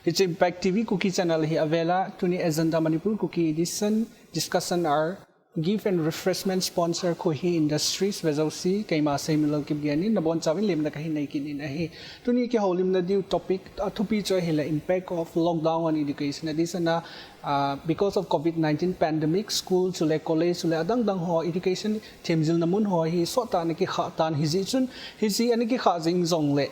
It's Impact TV Kuki channel hi avela tuni agenda Manipur Kuki edition discussion are give and refreshment sponsor Kohi Industries Vezausi Kaima Seiminlal Kipgen na bon chawin lim na kahin nei kinin ahi tuni ki holim na diu topic thupi cho hila impact of lockdown on education addition na because of COVID-19 pandemic school chule college chule adang dang ho education themjil namun ho hi so ta ni ki kha tan hizi chun hizi ani ki kha jing zong le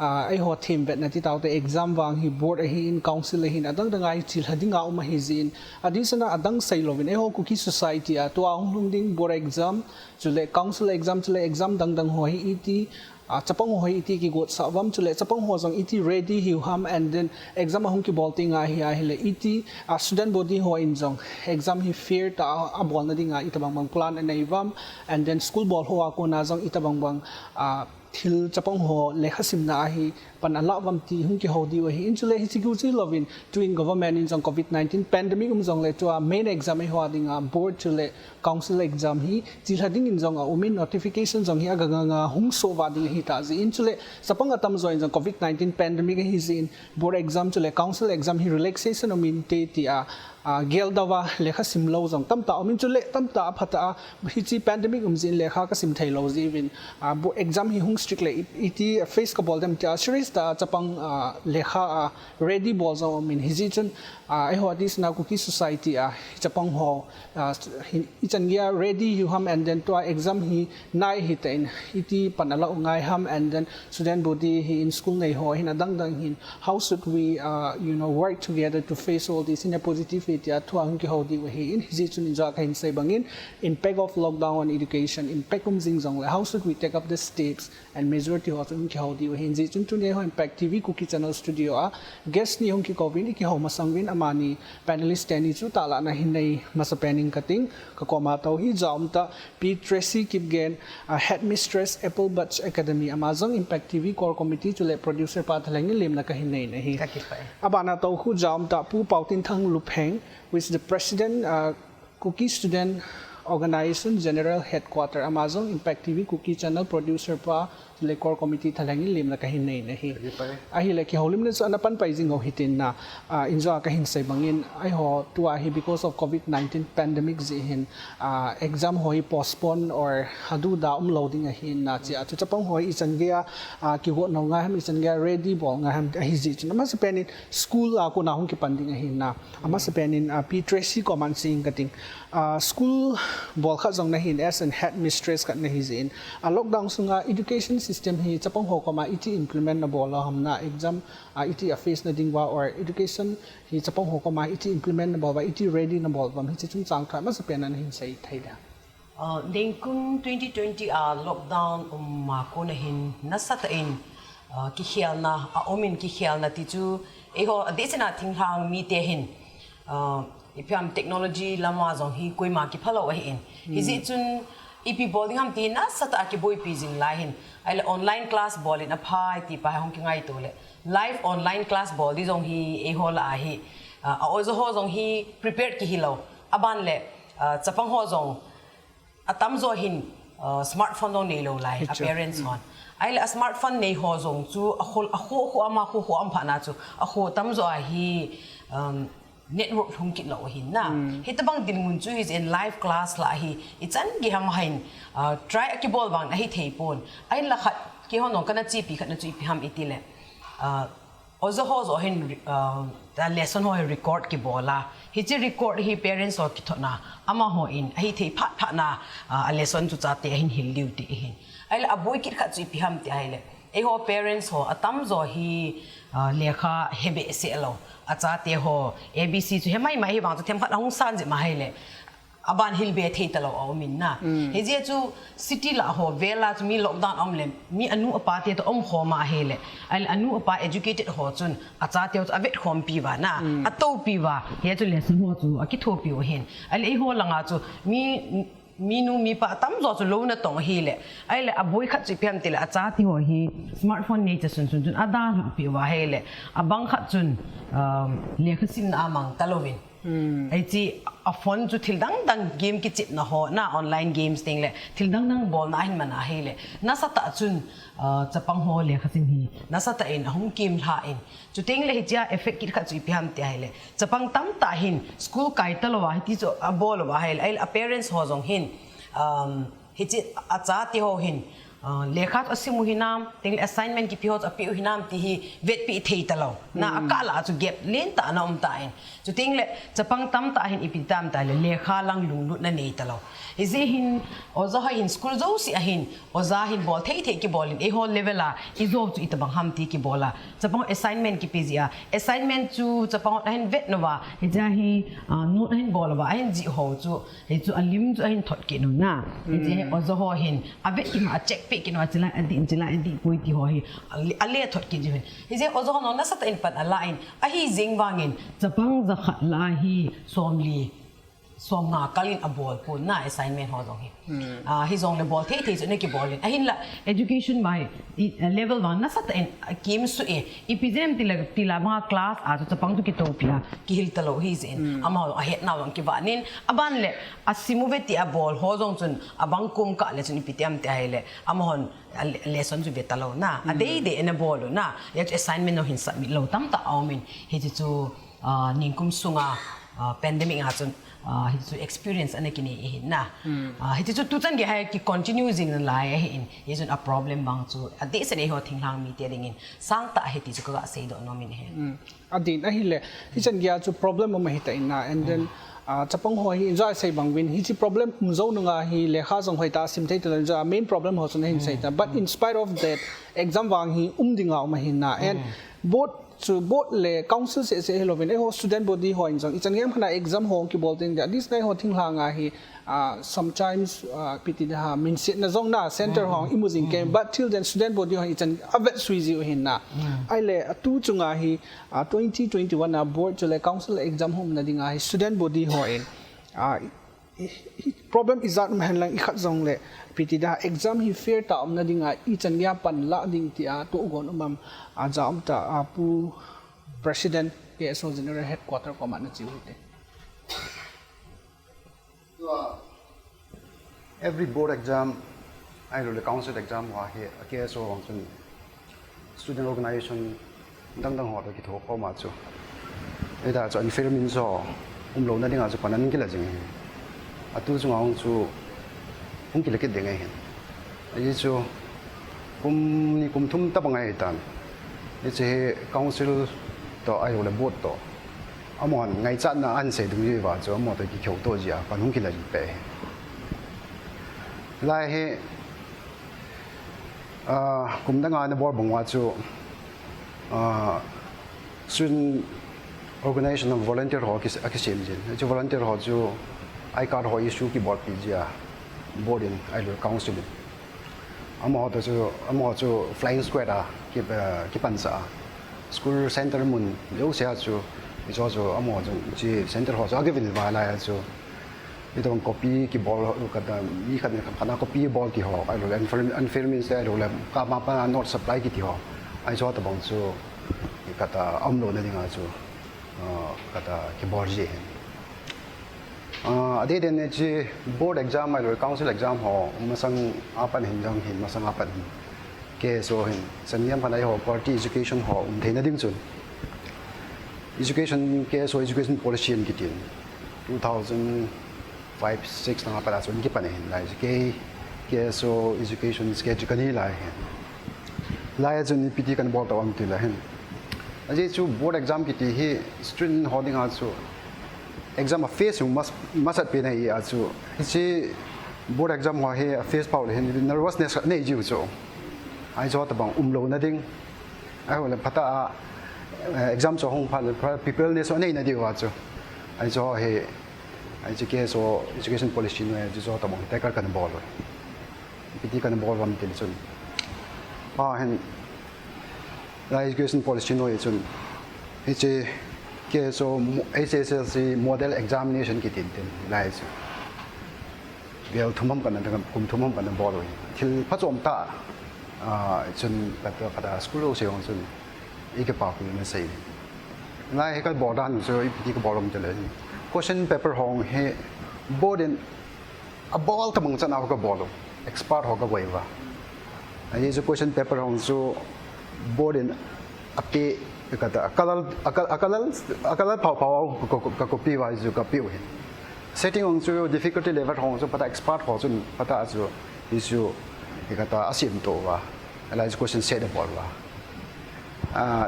ai ho theme bet na ti taw te exam wang hi board hi in council hi adang dang ai chil hadinga uma hi zin addition adang sailovin ai ho Kuki society a to ang ding board exam chule council exam chule exam dang dang ho hi iti chapang ho iti ki got sawam chule chapang ho jong iti ready hi ham and then exam ahung ki bolting a hi le iti student body ho in jong exam hi fear ta abol na dinga itabang bang plan and ivam and then school ball ho ako na jong itabang bang Til Japong ho lekhasim na ahi pan alawam ti hung ki hodi wa hi inchule hi security lovin twin government in jong COVID-19 pandemic jong le to main exam ho adinga board chule council exam hi chilhading in jong umin notification jong hi aganga hung so wa ding hi ta ji inchule sapang atam zo in jong COVID-19 pandemic hi zin board exam chule council exam hi relaxation umin te ti gel dawa lekha simlo jong tamta omin chule tamta phata hi pandemic umjin lekha ka sim thailo jivin bo exam hi hung strictly iti face ka bol dem ta series ta chapang lekha ready bol zo min hi chun ai ho this na Kuki society chapang ho ichangia ready you ham and then to exam hi nai hi ten iti panala ngai ham and then student body hi in school nei ho hin adang dang hin how should we work together to face all this in a positive tuang ki hodi wa hi in hi chun ja kain sai bangin impact of lockdown on education impact jing jong how should we take up the steps and majority of ki hodi wa hi chun tun ho Impact TV Kuki channel studio guest ni hong ki covid ki ho masangwin amani panelist teni chu tala na hinai masapening kating ka koma taw hi jamta P Tracey Kipgen Headmistress Apple Batch Academy Amazon Impact TV core committee chule producer pa thalengi lim na kahinai na hi abana taw khu jamta pu Paotinthang Lupheng who is the president Kuki student organization general headquarter Amazon Impact TV Kuki channel producer pa le core committee thalangi lim na kahin nei na hi ahi le ki holim ne so anapan paijing ho hitin na injo kahin sai bangin ai ho tua hi because of COVID-19 pandemic ji hin exam hoi postpone or hadu da loading a hin na chi atu chapang hoi ichan gya ki go no nga ham ichan gya ready bol nga ham hi ji chuna ma spenin school ko na hung ki panding a hin na ama spenin P Tracey command sing kating school bol kha jong na hin as an headmistress kat na hi jin lockdown sunga education system hi chapang ho koma iti implement na bola hamna exam iti face na dingwa or education hi chapang ho koma iti implement na bola iti ready na bola hi chung chang tha ma sapen na hin sai thaida ding kun 2020 lockdown ma ko na hin nasata in ki khial na omin ki khial na ti chu e ho desina thing hang mi te hin ipiam technology lama zong hi koi ma ki phalo wa hin hi chun ipi boarding ham ti na sata ki boy pizing lahin ai online class ball in a phai ti pa hong ki ngai to le live online class ball di jong hi e hol a hi ozo ho jong hi prepared ki hilo aban le chapang ho jong atam zo hin smartphone dong nei lo lai parents on ai le smartphone nei ho jong chu a ho ama ho am pha na chu a ho tam zo a hi network hung kit lo hin na hitabang dingun chu is in live class la hi ichan gi ham hain try akibol bang na hi theipon ai la khat ki honong kana chi pi khat na chu pi ham itile ozo ho zo hin da lesson ho record ki bola hi chi record hi parents ho ki thona ama ho in hi thei pha pha na a lesson chu cha te hin hil liu ti hin ai la aboi kit khat chu pi ham ti ai le e ho parents ho atam zo hi lekha hebe se lo acha te ho abc chu hemai mai hi bang chu them khat hong san je ma hai le aban hil be thei talo au min na he je chu city la ho vela chu mi lockdown om le mi anu apa te to om ho ma he le ai anu apa educated ho chun acha te chu avet khom pi wa na ato pi wa he chu lesson ho chu aki tho pi ho hin ai le ho langa chu mi pa tam zo chu lo na tong hi le ai le aboi khat chi pem te le acha ti ho hi smartphone nei cha sun chun ada pi wa he le abang khat chun le khasim na amang talovin ไอ้จีฟอนจุดทิลดังเกมกิจิตนะฮะน่าออนไลน์เกมส์ติงเลยทิลดังบอลน่าเห็นมันน่าเฮเลยน่าสัตว์จุนจะปังหัวเลยค่ะสิฮีน่าสัตว์เองห้องเกมท่าเองจุดติงเลยที่จะเอฟเฟกต์กิดขัดจุดพิหามเตียเฮเลยจะปังตั้มตาหินสกูลไก่ตลอดที่จะบอลว่าเฮเลยไอ้ appearance หัวจงหินที่จะอาจารย์ที่หัวหินเลขาตัวสิมุหินามติง assignment กิพิหอจะพิหินามที่ฮีเวทพิเทยตลอดน่าอากาศจุดเก็บเล่นตาหน้าตาเองจุดติงเลยจะปังตั้มตาหินอีพิตามตาเลยเลขาลังลุงลุนั่นเองตลอดฮิซิหินโอซาหินสกูลโจสิหินโอซาหินบอลเทยกี่บอลเอฮอลเลเวลาอีโจจุดอิตบังฮัมตีกี่บอลละจะปัง assignment กิพิเซีย assignment จูจะปังหินเวทนว่าฮิจะหินูหินบอลว่าหินจีโฮจูฮิจูอันลิมจูหินถอดกินน่ะฮิจะโอซาหินอาเวทอิมาเช็คเปกินว่าจะไล่อันดีปุยที่หัวหิอันเลี้ยถอดกินจูหินฮิจะโอซาหินน่าสัตย์อินปัดอะไรอินอะฮิจิงวางอินจะปังจะขัดลาฮิสวมลีสวมงากัลินอบอลพูนน่า assignment หัวจงฮิฮิจงเลบอลเทจุดนี้กี่บอลเลยหินละ education by level 1น่าสัตย์อินเกมสุเออีพีเจมติละมาคลาสอาจจะปังตุกิโตพิลากิฮิลตลอฮิจินอามาเฮดนาวังกิบานินอบันเลยอาซิมูเวติอบอลหัวจงจุนอบังคุมกะเลยจุนอีพีเตมเตะเลยอามาฮอนlesson จุเวตลอน่ะอเดย์เนบอลน่ะอยาก assignment โนหินสับมิโลตั้มตาเอามินฮิจิจูนิงคุมสุงาpandemic อาจจะฮิตจู experience อันนี้กินเองนะฮิตจูทุกท่านก็ให้กิ continue จริงนั่นแหละเองฮิตจู a problem บางจูอดีตเสนอหัวทิ้งทางมีเตียงเงินสร้างตาฮิตจูก็เสียดอกน้อมินเองอดีตนั่นฮิเลฮิจันกี้จู problem มันฮิตอินนะ and then จะปังหัวฮิจะใส่บางวินฮิตจู problem มุ้งนึงอ่ะฮิเลขาส่งหัวตาสิมเทตัวนั้นจะ main problem หัวส่วนนี้ใส่ตา but in spite of that exam วางฮิดิ่งเอามาฮินนะ and both both le council se helovin ho student body ho injang ichang yam khana exam ho ki bolting da this nai ho thing hanga hi sometimes piti da min sit na zong na center ho imaging game but till then student body ho ichang avet suizi hin na ai le tu chunga hi 2021 na board chule council exam ho na dinga hi student body ho in problem is that man lang ikhat zong le piti da exam hi fair ta na dinga ichang ya pan la ding ti a to gon umam ajam ta apu president PSO general headquarter ko man chi hote every board exam I do the council exam wa he KSO student organization dang ho ki tho ko ma chu eda cho in film in so lo na dinga chu panan ki la jing atu chu ngong chu ki la ke de ngai hen ai chu ni thum ta bangai tan ni che council to ai lo le board to amon ngai chat na an se dung yi wa chu mo to ki khau to ji a pan hung ki la ji pe lai he kum da nga na board bang wa chu student organization of volunteer ho ki akisim jin chu volunteer ho chu I card ho issue ki board pi ji a board in I lo council amo to flying square a ki pan sa school center mun yo se chu is also amo ji center ho so given ba la chu I don't copy ki ball ka da mi kana copy ball ki ho I lo unfairness I lo la ka ma pa not supply ki ti ho I so ta bang chu ka ta amlo na dinga chu ka ta ki ball ji ade den ji board exam I lo council exam ho masang apan hinjang hin masang apan ke so hin sanyam panai ho quality education ho theina ding chun education ke so education policy in kitin 2005-6 na pala so ngi panin lai ke so education schedule kani lai lai chun ni piti kan bol tawam ti la hen aje chu board exam kiti hi student holding also exam a face must at pe na hi chu chi board exam ho he a face paul hen nervousness nei ji chu ai zo ta bang lo na ding ai ho le phata exam so hong phan people ne so nei na di wa chu ai zo he ai ji ke so education policy no ji zo ta bang ta kar kan bol piti kan bol wan tin chun pa hen la education policy no chun he che ke so SSLC model examination ki tin lai chu vel thumam kan na kum thumam kan bol oi thil phachom ta chun ka school se ong chun ike pa ku na sei lai he ka bodan so ipiti ka bolom chale question paper hong he board in a ball ka mong sana ka bolo expert ho ka waiva ai so question paper hong so board in a pe kata akal pau ka copy wa so ka pi hin setting hong so difficulty level hong so pata expert ho so pata so issue kata asim to wa ala question set the ball wa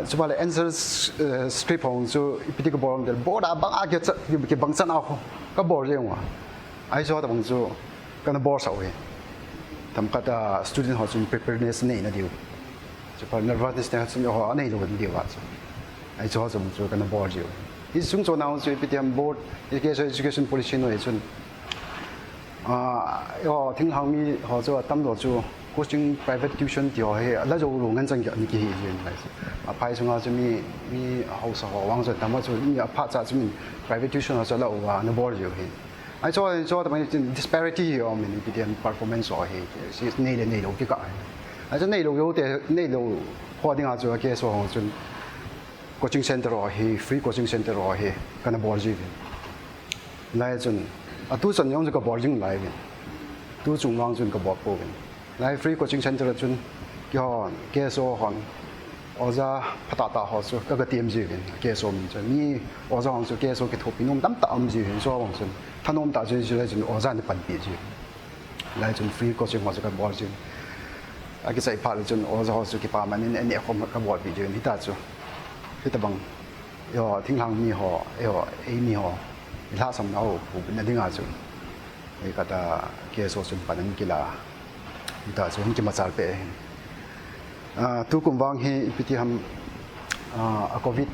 so bale answer script hong so ipiti ko ball del board abang agya ki bangsan ako ka ball je wa ai so ta bang so kana ball sa we tam kata student ho so preparedness nei na diu so pa nervousness na so ho nei lo diu wa so ai so so kana ball je is sung so now so ipiti am board education policy no so yo thing hang mi ho so tam lo so coaching private tuition dio he la zo lu ngan chang ni ki hi yin lai a pai sunga so mi ho sa ho wang so tam so ni a pha cha so mi private tuition so la wa na bor jo he ai so ta disparity hi o mi ni bi performance o he si nei lo ki ka ai so nei lo yo de nei lo ho ding a zo ke so ho so coaching center o he free coaching center o he kana bor ji lai chun a tu san yong so ka bor jing lai tu chung wang chun ka bor po lai free coaching center chun kyo ke so hon oza patata ho so ka tiam ji ke so mi chun ni oza hon so ke so ke thopi nom tam ta am ji so hon chun thanom ta ji lai chun oza ni pan pi ji lai chun free coaching ho so ka bor ji a ki sai pa chun oza ho so ki pa man ni ko ka bor pi ji ni ta chu ki ta bang yo thing hang mi ho yo e mi ho la sam nau bu na ding a chu e ka ta ke so chun pan ki la ita so hing ki masal pe tu kum wang he piti ham a covid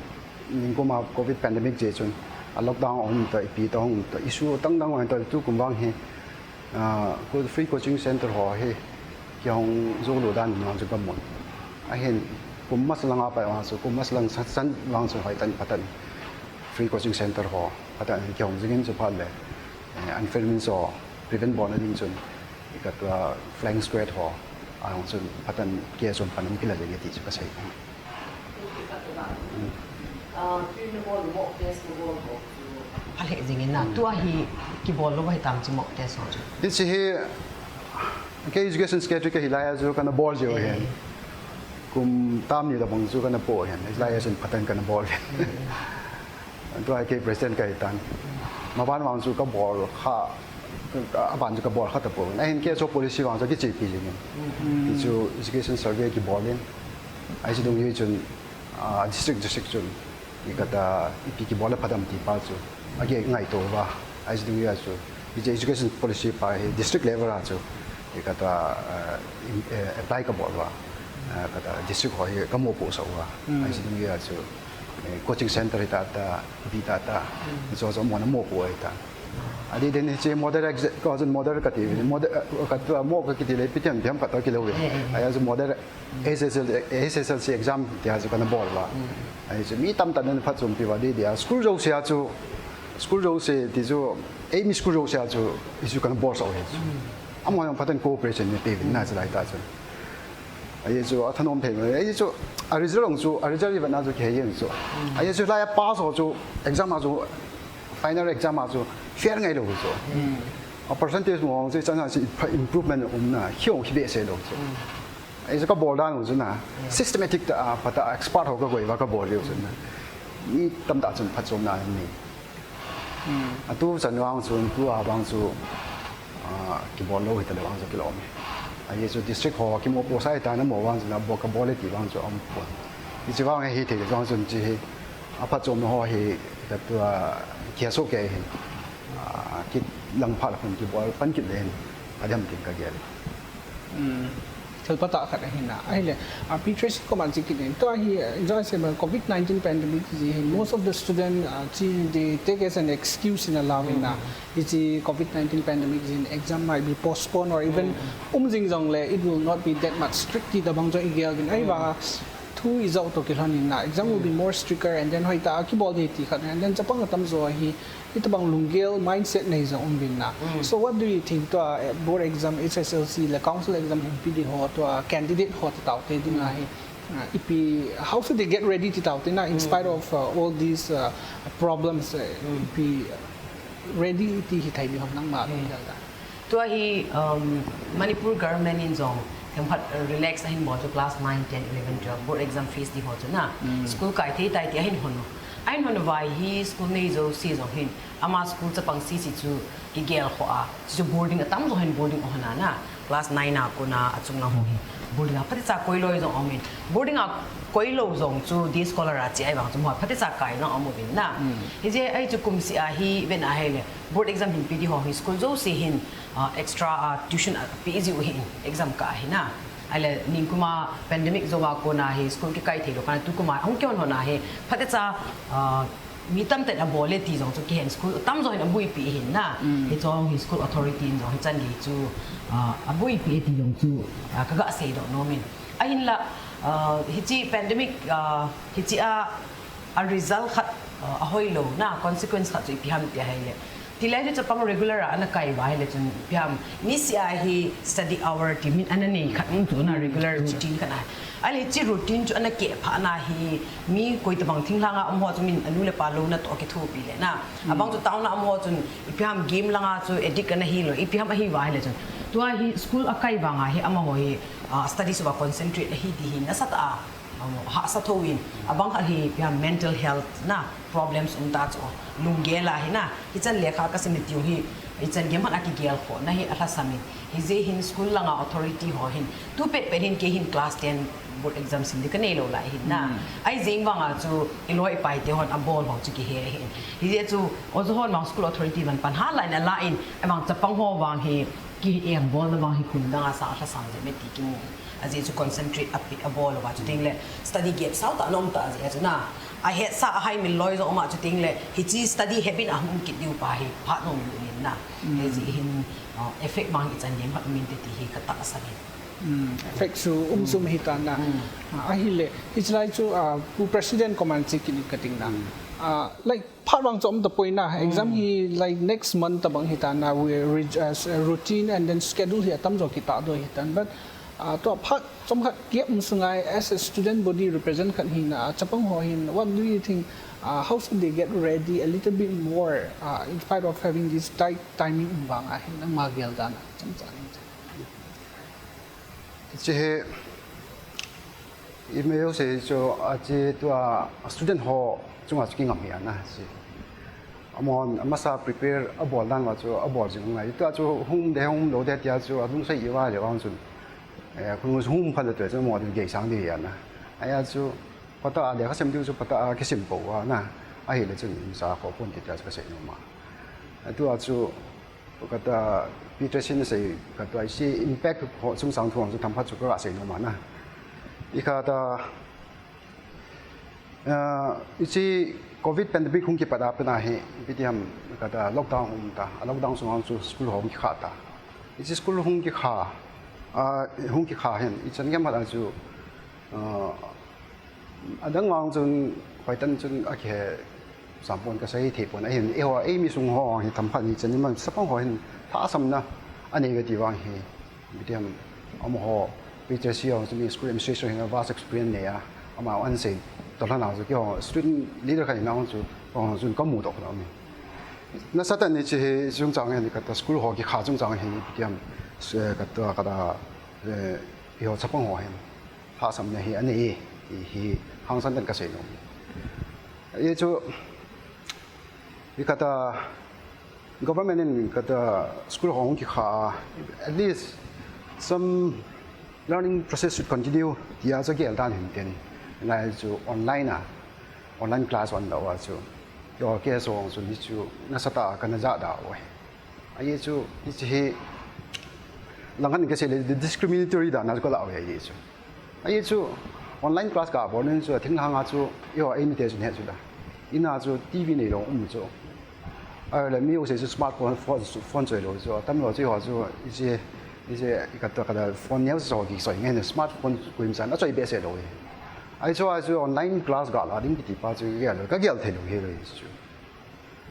ning ko ma covid pandemic je chun a lockdown on ta pi tong ta issue tang dang wan ta tu kum wang he ko free coaching center ho he kyong zo lo dan no ju kam mon a hen kum mas lang apa wa so kum mas lang san wang so hai tan patan free coaching center ho patan kyong jingin so phal le an filmin so prevent bon ding chun ikatwa flying square ho ang chun patan ke chun panan kila je ti chu ka sai ale jingin na tua hi ki bol lo bai tam chi mo te so chu this he ke education schedule ke hilaya zo kana ball je he kum tam ni da bang zo kana po he hilaya chun patan kana ball to ai ke president ka tan ma ban wang zo ka ball kha aban ju ka bol khat po na hin ke so policy wang so ki chi pi jing chu education survey ki bolin ai ji dong ye chun district chun ni kata ipi ki bola padam ti pa chu age ngai to ba ai ji dong ye chu ji education policy pa district level a chu ni kata apply ka bol ba kata district ho ye ka mo po so ba ai ji dong ye chu coaching center ta bi ta so mo na mo po ta adi den che model cousin model ka ti model ka mo ka ti le pitem piam ka ta ki lo we ai so model SSLC exam ti ha so kana bol ba ai so mi tam tan pha chum pi wa di dia school ro sia chu school ro se ti so ai mi school ro sia chu isu kana bol so he amo yang patan cooperation ni ti na cha lai ta chu ai so athanom phe ai so a result chu a result ba na chu ke yin so ai so la ya pa so chu exam ma chu final exam ma chu fair ngai lo so a percentage mo se chang si improvement na hiong hi be se lo so ai so ka bol dan so na systematic ta pata expert ho ka goi ba ka bol lo so na ni tam da chun phat chom na ni a tu san wang chun tu a bang chu ki bol lo hi ta le wang so ki lo me ai so district ho ki mo po sai ta na mo wang na bo ka bol ti wang so am po ni chi wang hi te wang chun chi a phat chom ho hi ta tu kia so ke ki lang pha la ki bol pan ki len adam tin ka gel thil pata khat hin na ai le pi Tracey ko man ki nen to hi enjoy se COVID-19 pandemic ji most of the student they take as an excuse in allowing na is COVID-19 pandemic in exam might be postponed or even jing jong le it will not be that much strictly the bang jo igel gin ai ba two is out to kilan na exam will be more stricter and then hoi ta ki bol de ti khat and then chapang tam zo hi itabang lunggil mindset nei za bin na so what do you think to board exam SSLC the council exam PD ho to candidate ho ta te ding ai ipi how should they get ready to ta na in spite of all these problems ipi ready ti hi thai bi hom nang ma gal da tua hi Manipur government in zong hem phat relax hin mo to class 9 10 11 12 board exam fees di ho chu na school kai the tai ti hin hon ai hon vai hi school nei zo si zo hin ama school cha pang si chu ki gel ho a chu boarding atam zo hin boarding ho na na class 9 na ko na achung na ho hi boarding a phati cha koi loi zo amin boarding a koi lo zong chu di scholar a chi ai bang chu mo phati cha kai na amu bin na hi je ai chu kum si a hi ven a hele board exam hin pd ho hi school zo si hin extra tuition pi easy hin exam ka hi na ale ning kuma pandemic zo wa ko na hi school ki kai thelo kana tu kuma ong kyon ho na he phati cha mi tam te na bole ti zong chu ki hen school tam zo hin abui pi hin na hi chong hi school authority zo hi chan gi chu abui pi ti zong chu ka ga se do no min a hin la hi chi pandemic hi chi a result khat a hoi lo na consequence khat chu pi ham ti hai le tilai chu chapang regular ana kai wa hele chun piam ni si a hi study hour ti min anani khat chu na regular routine kana ali chi routine chu ana ke pha na hi mi koi tabang thinglanga amho chu min anu le pa lo na to ke thu pi le na abang chu tauna amho chun piam game langa chu edit kana hi lo piam a hi wa hele chun tua hi school akai wanga hi ama ho hi study su wa concentrate hi di hi na sata ha sa thowin abang ha hi piam mental health na problems ta chu lungela hi na hi chan lekha ka simit yu hi chan gem ha ki gel ko na hi atha sami hi je hin school langa authority ho hin tu pet pet hin ke hin class 10 board exam sim de kanelo la hin na ai jing wanga chu iloi pai te hon abol ho chu ki he hin hi je chu ozo hon mang school authority man pan ha line la in amang chapang ho wang hi ki em bol na wang hi kun da sa atha sam je meti ki mu azi chu concentrate up a ball wa chu ting le study gap sau ta nom ta je chu na I had sa hai min loi zo ma chu ting le hi chi study habit a hum ki diu pa hi pha nom yu nin na he ji hin effect mang i chan dim ha min te ti hi ka ta sa ni effect su sum hi ta na a hi le it's like chu pu president command chi ki kating na like part wang chom the point na exam hi like next month tabang hi ta na we as a routine and then schedule hi atam zo ki ta do hi tan but to part some kiep sungai as a student body represent kan hin chapang ho hin what do you think how should they get ready a little bit more in spite of having this tight timing bang hin nang magel dan cham chan che email se cho che to student ho chunga chki ngam ya na si amon amasa prepare abol dan wa cho abol jing ngai to cho hum lo de tia cho adung sai yi wa le wang chun kun hum pha le to cho mo de ge sang de ya na aya cho pata a le kha sem du cho pata a ke sim po wa na a hi le chun sa ko pon ti ta ka se no ma to cho ka ta Peter sin sai ka to ai si impact ho chung sang thuang chu tham pha chu ka se no ma na i kha ta ichi covid pandemic hung ki pada pa na he pitiam ka ta lockdown lockdown sung chu school home ki kha ta ichi school hung ki kha hen ichan gam ha chu adang wang chun paitan chun a khe sampon ka sai the pon a hen e ho e mi sung ho hi tham pha ni chan man sapang ho hen tha sam na ani ga ti wang hi pitiam am ho Peter si ho chumi school administration hin vast experience ne ya ama an sei to la na chu student leader khai na chu chun ka mu to na mi na satan ni chi chung chang hen ka ta school ho ki kha chung chang hen pitiam ka to ka da yo chapang ho hen tha sam ne hi ani hi hang san den ka sei no ye chu ikata government in kata school hong ki kha at least some learning process should continue ya so gel dan hin ten na chu online class on da wa chu yo ke so chu ni chu na sata kana ja da oi ai chu ni chi langan ke se le discriminatory da na ko la oi ai chu ai chu online class ka bo nen chu thing hanga chu yo invitation he chu da ina chu tv nei lo chu le mi use smartphone phone zui lo chu tam lo chi ho chu一些个个个 phone 有时候其实应该 smartphone 规上，那最别些咯。ai cho ai cho online class ga la ding ti pa chu ge lo ka gel the lo he lo chu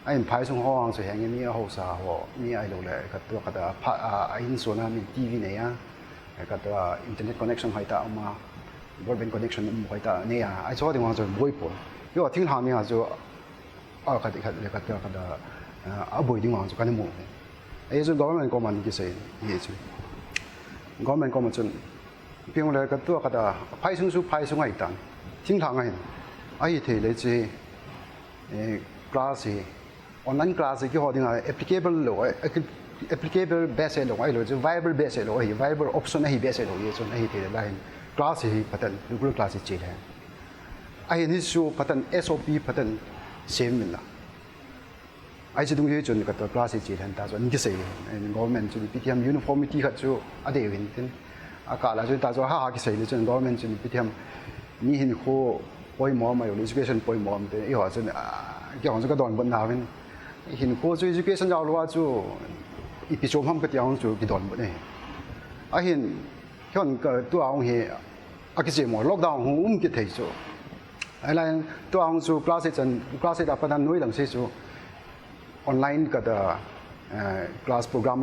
ai phai sung ho ang chu hang ni ho sa ho ni ai lo le ka to ka da pha ai in so na mi tv ne ya ka to internet connection hai ta ma broadband connection mo hai ta ne ya ai cho ding wang chu boi po yo thing ha mi ha chu a ka ti ka le ka to ka da avoiding ang kan mo ai chu government ko man ki sei ye chu government ko man chun piang le ka tu ka da phai sung ai tan thing thang ai ai the le chi class online class ki ho ding applicable lo applicable base lo ai lo chu viable base lo ai viable option ai base lo ye chun ai the line class hi patan regular class chi le ai ni su patan sop patan same la ai chu dung ye chun ka to class chi han ta so ni ki sei government chu ptm uniformity kha chu ade win tin aka la chu ta so ha ki sei le chun government chu ptm ni hin kho poi mo ma yo education poi mo am te i ho chun ki hong chu ka don bon na win hin kho chu education jaw lo chu i pi chom ham ka tiang chu ki don bon ne a hin hyun ka tu ang he a ki se mo lockdown hum ki thei chu ai la tu ang chu class da pa dan noi lang se chu online ka da class program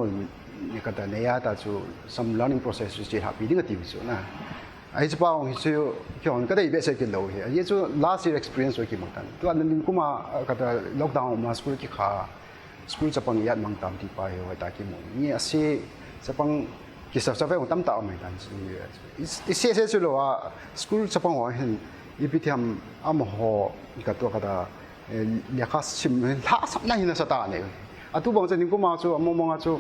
ni ka da ne ya ta chu some learning process chi ha pi ding ti chu na ai chu pa ong chu kyong ka dai be se ki lo he ye chu last year experience wa ki mo tan tu an nin kuma ka da lockdown ma school ki kha school chapang yat mang tam ti pa he ta ki mo ni ase chapang ki sa sa ve tam ta mai tan chu i se chu lo wa school chapang wa hen i pi thiam am ho ka to ka da lia khas sim la sam na hin sa ta ne atu bang chen ko ma chu mo mo nga chu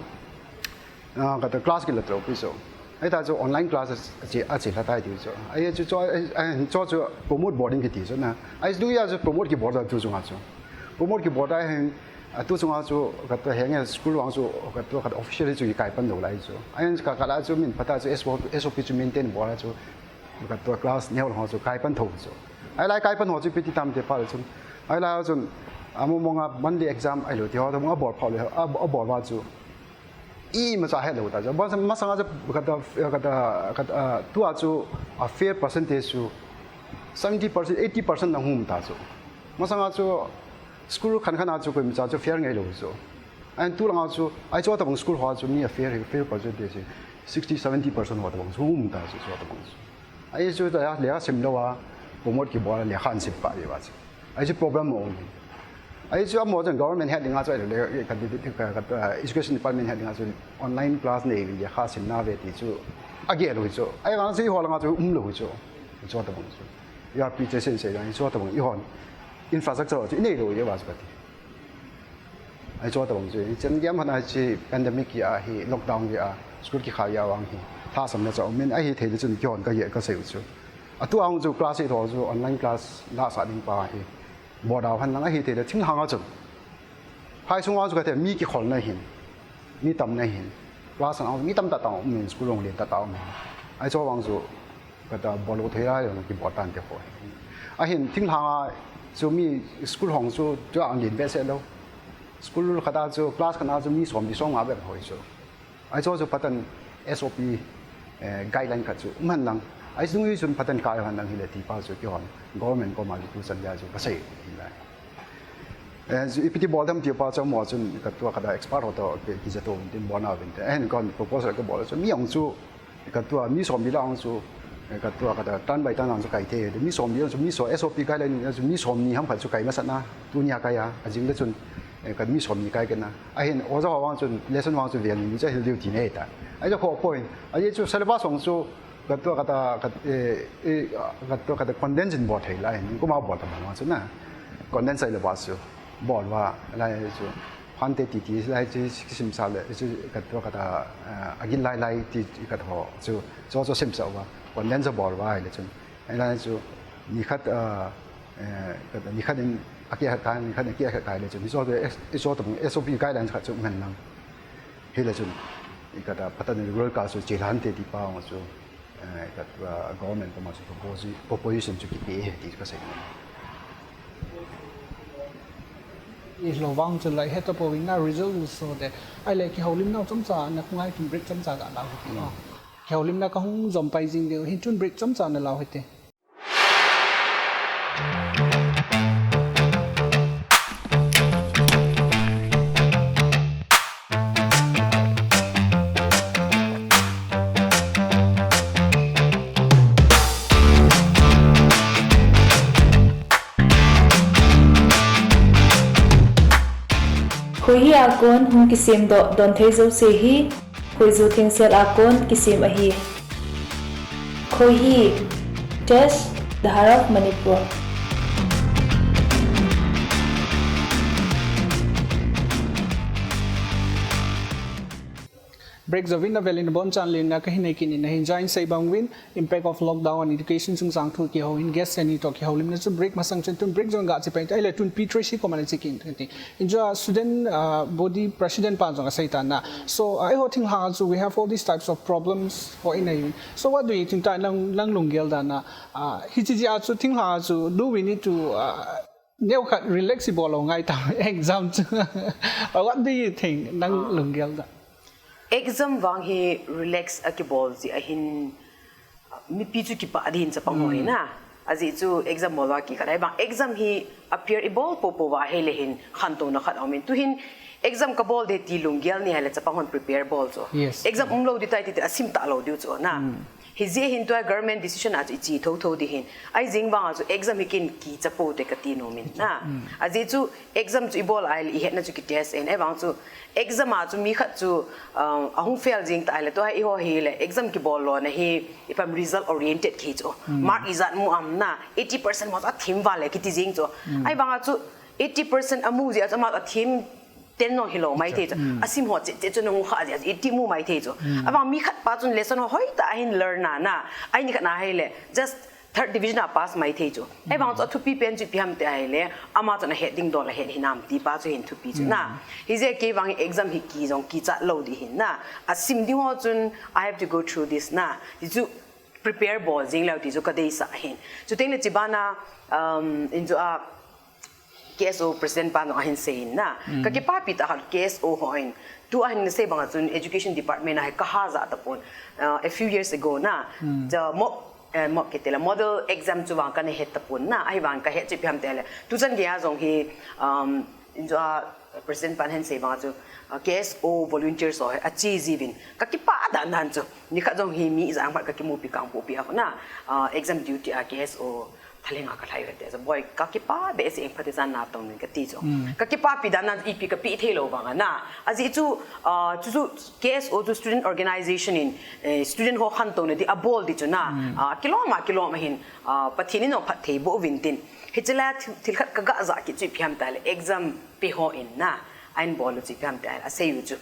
ka ta class ki la tro pi so ai ta chu online classes a chi la ta di so ai chu chu promote boarding ki ti so na ai du ya chu promote ki board tu chu nga chu promote ki board ai hen atu chu nga chu ka ta heng school wang chu ka to ka officially chu kai pan lo lai chu ai ka la chu min pata chu sop chu maintain board chu ka to class ne ho chu kai pan tho chu ai lai kai pan ho chu pi ti tam te pa chu ai la chun amu monga monday exam ai lo ti ho monga board phau le a board wa chu i ma cha he lo ta ba ma sanga ja ka tu a chu a fair percentage chu 70% 80% na hum ta chu ma sanga chu school khan khan a chu ko mi cha chu fair ngai lo chu an tu langa chu ai chu ta bang school ha chu mi a fair percentage 60-70% wa ta bang hum ta chu ta bang ai chu ta ya le sim lo wa promote ki board le khan sip pa ye ba chu ai chu problem mo ai chu mo jan government head nga chu le ka education department head nga chu online class ne ya kha sin na ve ti chu age lo chu ai nga si ho la nga chu lo chu chu ta bang chu ya pi che sen se ya chu ta bang i hon infrastructure chu nei lo ye ba chu ti ai chu ta bang chu chen yam hana chi pandemic ya hi lockdown ya school ki kha ya wang hi tha sam na chu men ai hi the chu ni hon ka ye ka se chu atu ang chu class hi tho chu online class la sa ding pa hi bo daw han lang a hi te thing hang a chu phai sung a chu ka te mi ki khol na hin mi tam na hin class ang mi tam ta ta min school long le ta ta me ai cho wang chu ka ta bo lo thera yo ki bo tan te ho a hin thing hang a chu mi school hong chu chu ang lin be se lo school ka ta chu class ka na chu mi som di song a be hoi chu ai cho chu patan sop guideline ka chu man lang ai dung yu chun patan kai han nang hile ti pa chu ki hon government ko ma tu san ya chu ka sei lai ipiti bodam ti pa chu mo chun ka tu ka da expert ho to ki ja to tin bona vin te en kon proposal ka bol chu mi ong chu ka tu mi som mi lang chu ka tu ka da tan bai tan ang chu kai the mi som mi chu mi so sop guideline chu mi som ni ham pha chu kai ma sat na tu nya ka ya ajing le chun ka mi som ni kai ke na ai hen o za wang chun lesson wang chu vian ni cha hil diu ti nei ta ai jo kho point ai chu syllabus song chu ka tu ka da condensing board hai lai ni ko ma board ma chu na condense le ba chu board wa lai chu han te ti ti lai chi sim sa le chu ka tu ka da agin lai ti ka tho chu cho sim sa wa condense board wa le chu ai lai chu ni khat ka da ni khat in akia ha kan ni khat akia ha kai le chu ni so de so to sop guidelines kha chu ngan nang he le chu ka da patan ni rural ka chu chi han te ti pa wa chu that government ko mas proposition chu ki pe ti ka se is lo wang chu lai het po wing na result so de ai le ki holim na chom cha na khungai kin break chom cha ga la ho ki holim na ka hung zom pai jing de hin chun break chom cha na la ho te khoi hi akon hum kisim do don thei zo se hi khoi zu thing sel akon kisim a hi khoi hi test the heart of Manipur break the win avel in bon chan lin na kahin nekin in hin join say bang win impact of lockdown on education sung sang thu ki ho in guest ani to ki ho lim na chu break masang chen tun break zone ga chi pai tai le tun Tracey command chi kin thi in jo student body president pan jong sai tan na so I ho thing ha so we have all these types of problems for in a so what do you think ta lang lunggel da na hi chi ji a chu thing ha so do we need to nếu khat relaxable ngai ta exam what do you think lang lunggel da exam wang hi relax akibol ji ahin mi pichu ki pa adhin cha pangoi na azi chu exam mola ki kadai bang exam hi appear ibol popo wa hele hin khanto na khat amin tu hin exam ka bol de ti lungial ni hala cha pangon prepare bol so exam umlo di tai ti asim ta lo diu cho na hi je hin to government decision as chi tho tho di hin ai jing wang chu exam hikin ki chapo te ka ti no min na azi chu exam chu ibol ai i het na chu ki test en wang chu exam a chu mi khat chu ahung fail jing ta le to ai ho hi le exam ki bol lo na hi if I'm result oriented ki chu mark is at mu am na 80% mo a thim wa le ki ti jing chu ai wang chu 80% amu ji a ma a thim ten no hilo mai the asim ho che chu nong kha ja iti mu mai the chu awang mi khat pa chun lesson ho hoi ta hin learn na ai ni khat na hai le just third division a pass mai the chu ai wang chu thupi pen chu piam te ai le ama chu na heading do la head hinam ti pa chu hin thupi chu na hi je ke wang exam hi ki jong ki cha lo di hin na asim di ho chun I have to go through this na chu prepare ball jing lau ti chu ka dei sa hin chu teng le chibana in chu a KSO president pa no ahin sein na ka ki pa pita ha KSO hoin tu ahin se bang chun education department ha ka ha za ta pon a few years ago na the mo ketela model exam chu wang kan het ta pon na ai wang ka het chi pham tele tu chan ge a jong hi in jo president pan hen se bang chu KSO volunteers so a chi jibin ka ki pa dan dan chu ni kha jong hi mi jang ba ka ki mu pi kang po pi ha na exam duty a KSO thalenga ka thai hete so boy ka ki pa be se empathisan na tong ni ka ti cho ka ki pa pi dan na ep ka pi thelo bang na azi chu chu KSO to student organization in student ho khan to ne di abol di chu na kiloma hin pathini no phat thei bo vintin hichela thil khat ka ga za ki chu phiam ta le exam pe ho in na ain bol chi phiam ta a sei chu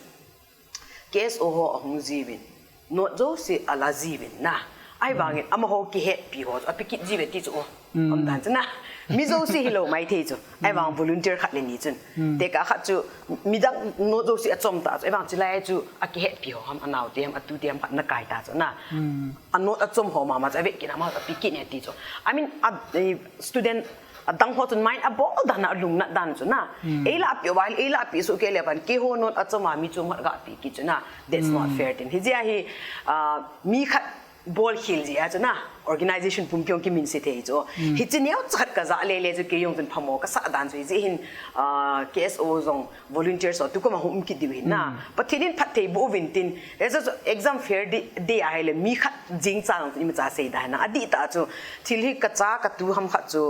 KSO ho hong jibin no zo se ala jibin na ai bangin ama ho ki het pi ho a pi ki jibe ti chu om dan chana mi zo si hilo mai the chu ai bang volunteer khat le ni chun te ka khat chu mi dak no zo si a chom ta ai bang chilai chu a ki het pi ho ham anaw te ham atu te ham na kai ta chu na anot a chom ho ma ma cha ve ki na ma pi ki ne ti chu I mean a student dang ho chun mind a bol dan a lung na dan chu na ela pi while ela pi su ke le ban ke ho not a choma mi chu ma ga pi ki chu na that's not fair tin hi ja hi mi khat ball hill ji a na organization pum pyong ki min se the jo hi chineu chat ka za le le ju ke yong jun phamo ka sa dan ju ji hin KSO zong volunteers so tu ko ma hum ki diwi na pathinin phathei bo vintin as exam fair day a hele mi khat jing chang ni ma cha sei da na adi ta chu thil hi ka cha ka tu ham khat chu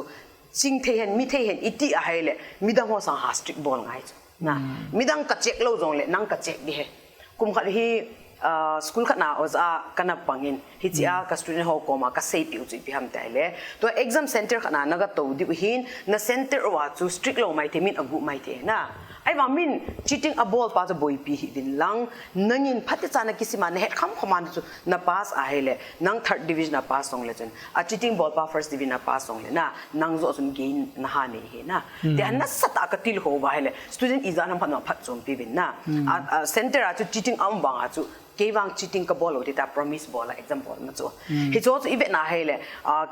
ching the hen mi the hen iti a hele midang ho sang ha strict ball ngai chu na midang ka check lo zong le nang ka check di he kum khat hi school khat na oza kana pangin hi chia ka student ho koma ka sei piu chi pi ham tai le to exam center khana na ga to di hin na center wa chu strict lo mai the min agu mai the na ai wa min cheating a ball pa cha boy pi hi din lang nangin phat cha na kisima na het kham command chu na pass a hele nang third division na pass song le chen a cheating ball pa first division na pass song le na nang zo sun gain na ha ne he na de an na sata ka til ho wa hele student izan ham phat na phat chom pi bin na center a chu cheating am bang a chu kewang cheating ka ball oti ta promise ball exam ball ma chu hi cho chu ibet na hele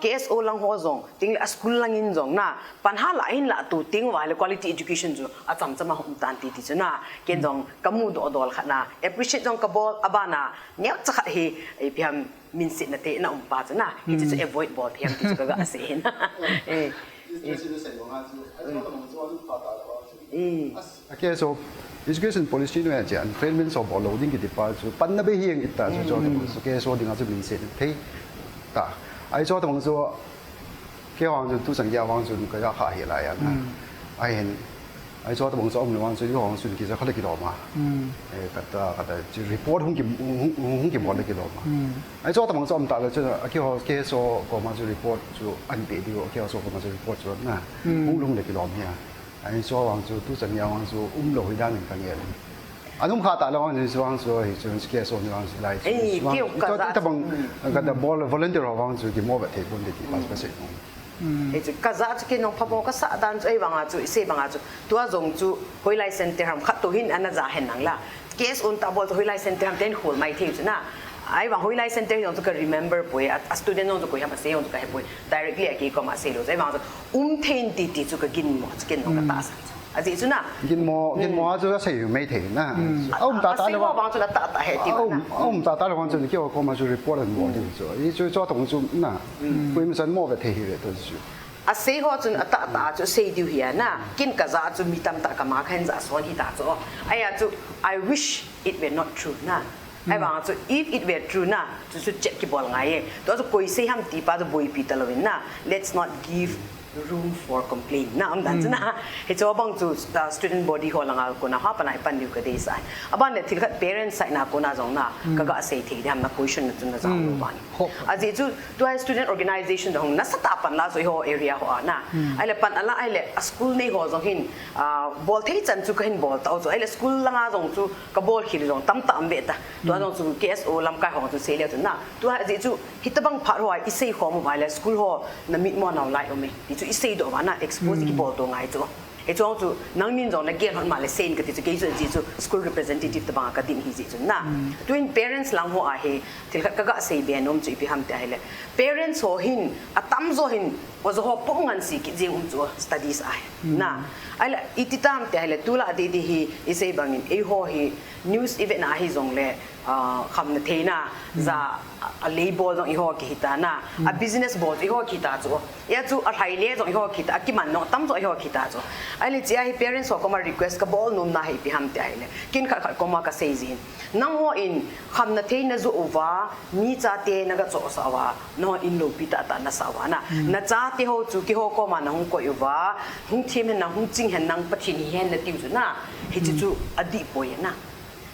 KSO lang ho zong ting la school lang in zong na panha la in la tu ting wa le quality education chu a cham chama hum tan ti ti chu na ken zong kamu do dol khana appreciate zong ka ball abana nyak cha kha hi piam min sit na te na pa chu na hi chu avoid ball piam ti chu ga ase na Okay, so education policy no ya trainment so ball loading ki dipa chu pan na be hiang ita so so ke so dinga chu min se thei ta ai so tong so ke wang chu tu sang ya wang chu ka ya kha hi la ya na ai hen ไอ้จอตะบงจอมหรือว่าสุดที่ของสุดกี่จะเขาเลยกี่ดอกมาก็จะรีพอร์ตหุ่นกี่บอลเลยกี่ดอกมาไอ้จอตะบงจอมตาเลยจะกี่เขาเกสก็มาจะรีพอร์ตจะอันเดียวกี่เขาก็มาจะรีพอร์ตจะน่ะหุ่นลงเลยกี่ดอกเนี่ยไอ้จอวางจะตู้สัญญาณวางจะลอยด้านหนึ่งกันเองอันนู้นขาตาแล้ววางจะวางจะจะเกสนี่วางจะไล่จอตะบงก็จะบอลวอลเลนเทียร์วางจะกี่โมแบบเทปบนเด็กปัสปัสเองไอ้จุกษัตริย์ที่น้องพ่อก็สะดานไอ้บางอาจุเสบางอาจุตัวจงจุหอยไลเซนเตอร์ทำขัดตัวหินอันนั้นจะเห็นนังละเคสอุนตาบอลตัวหอยไลเซนเตอร์ทำเต้นหัวไม่ทิ้งจุนะไอ้บางหอยไลเซนเตอร์น้องจะก็ remember ป่วยสตูเดนต์น้องจะก็ยังมาเสียน้องจะก็ให้ป่วย directly ไอ้กี่ก็มาเสียเลยไอ้บางจุเทนตีจุก็กินหมดกินน้องก็ตาสันอาจิจุนะกินหมอจะใส่ไม่ถึงนะตาเลยว่าบางจุละตาเหตุนะตาเลยว่าจะกี่ก็มาจะ report หมอที่จุอีจุจอตรงจุนะคุยมันจะหมอแบบเที่ยวตัวจุเสียหัวจนตาจุเสียดิวเฮียนะกินกะซาจุมีตามตากะมาขันจะสอนที่ตาจุไอ้จุ I wish it were not true นะไอ้บางจุ if it were true นะจุเจ็บกี่บอลไงตัวจุคุยเสียห้ามตีป้าจุบุยปีตลอดนะ let's not give room for complaint na ang dan na he cho bang chu student body ho langa ko na ha panai pan liu ka dei sai aban le thil khat parents sai na ko na jong na ka ga sei thi dam na question na chun na jang lo ban a ji chu to student organization dong na sata pan la so ho area ho na ai le pan ala ai le school nei ho jong hin ball thei chan chu ka hin ball ta zo ai le school langa jong chu ka ball khil jong tam tam be ta to jong chu KSO lam kai ho chu sei le na to ji chu hitabang pha ho ai sei ho mo le school ho na mit mo na lai o me chu isei do ba na expose ki bol to ngai chu e chong chu nang min jong na gen hon ma le sen ka ti chu ke ji chu school representative ta ba ka din hi ji chu na twin parents lang ho a he til ka ga sei be nom chu pi ham ta hele parents ho hin atam zo hin wa zo ho pong an si ki jeng chu studies a na ai la ititam ta hele tula de de hi isei bangin e ho hi news event a hi jong le kham na theina za a label jong i ho ki ta na a business board i ho ki ta chu ya chu a thai le jong i ho ki ta ki man no tam zo i ho ki ta chu ai le chia hi parents ho ko ma request ka bol num na hi pi ham te ai le kin kha kha ko ma ka sei jin nang ho in kham na theina zo over mi cha te na ga cho sa wa no in lo pi ta ta na sa wa na cha te ho chu ki ho ko ma na hung ko yu wa hung thim na hung ching hen nang pathin hi hen na tiu chu na hi chu adi po ya na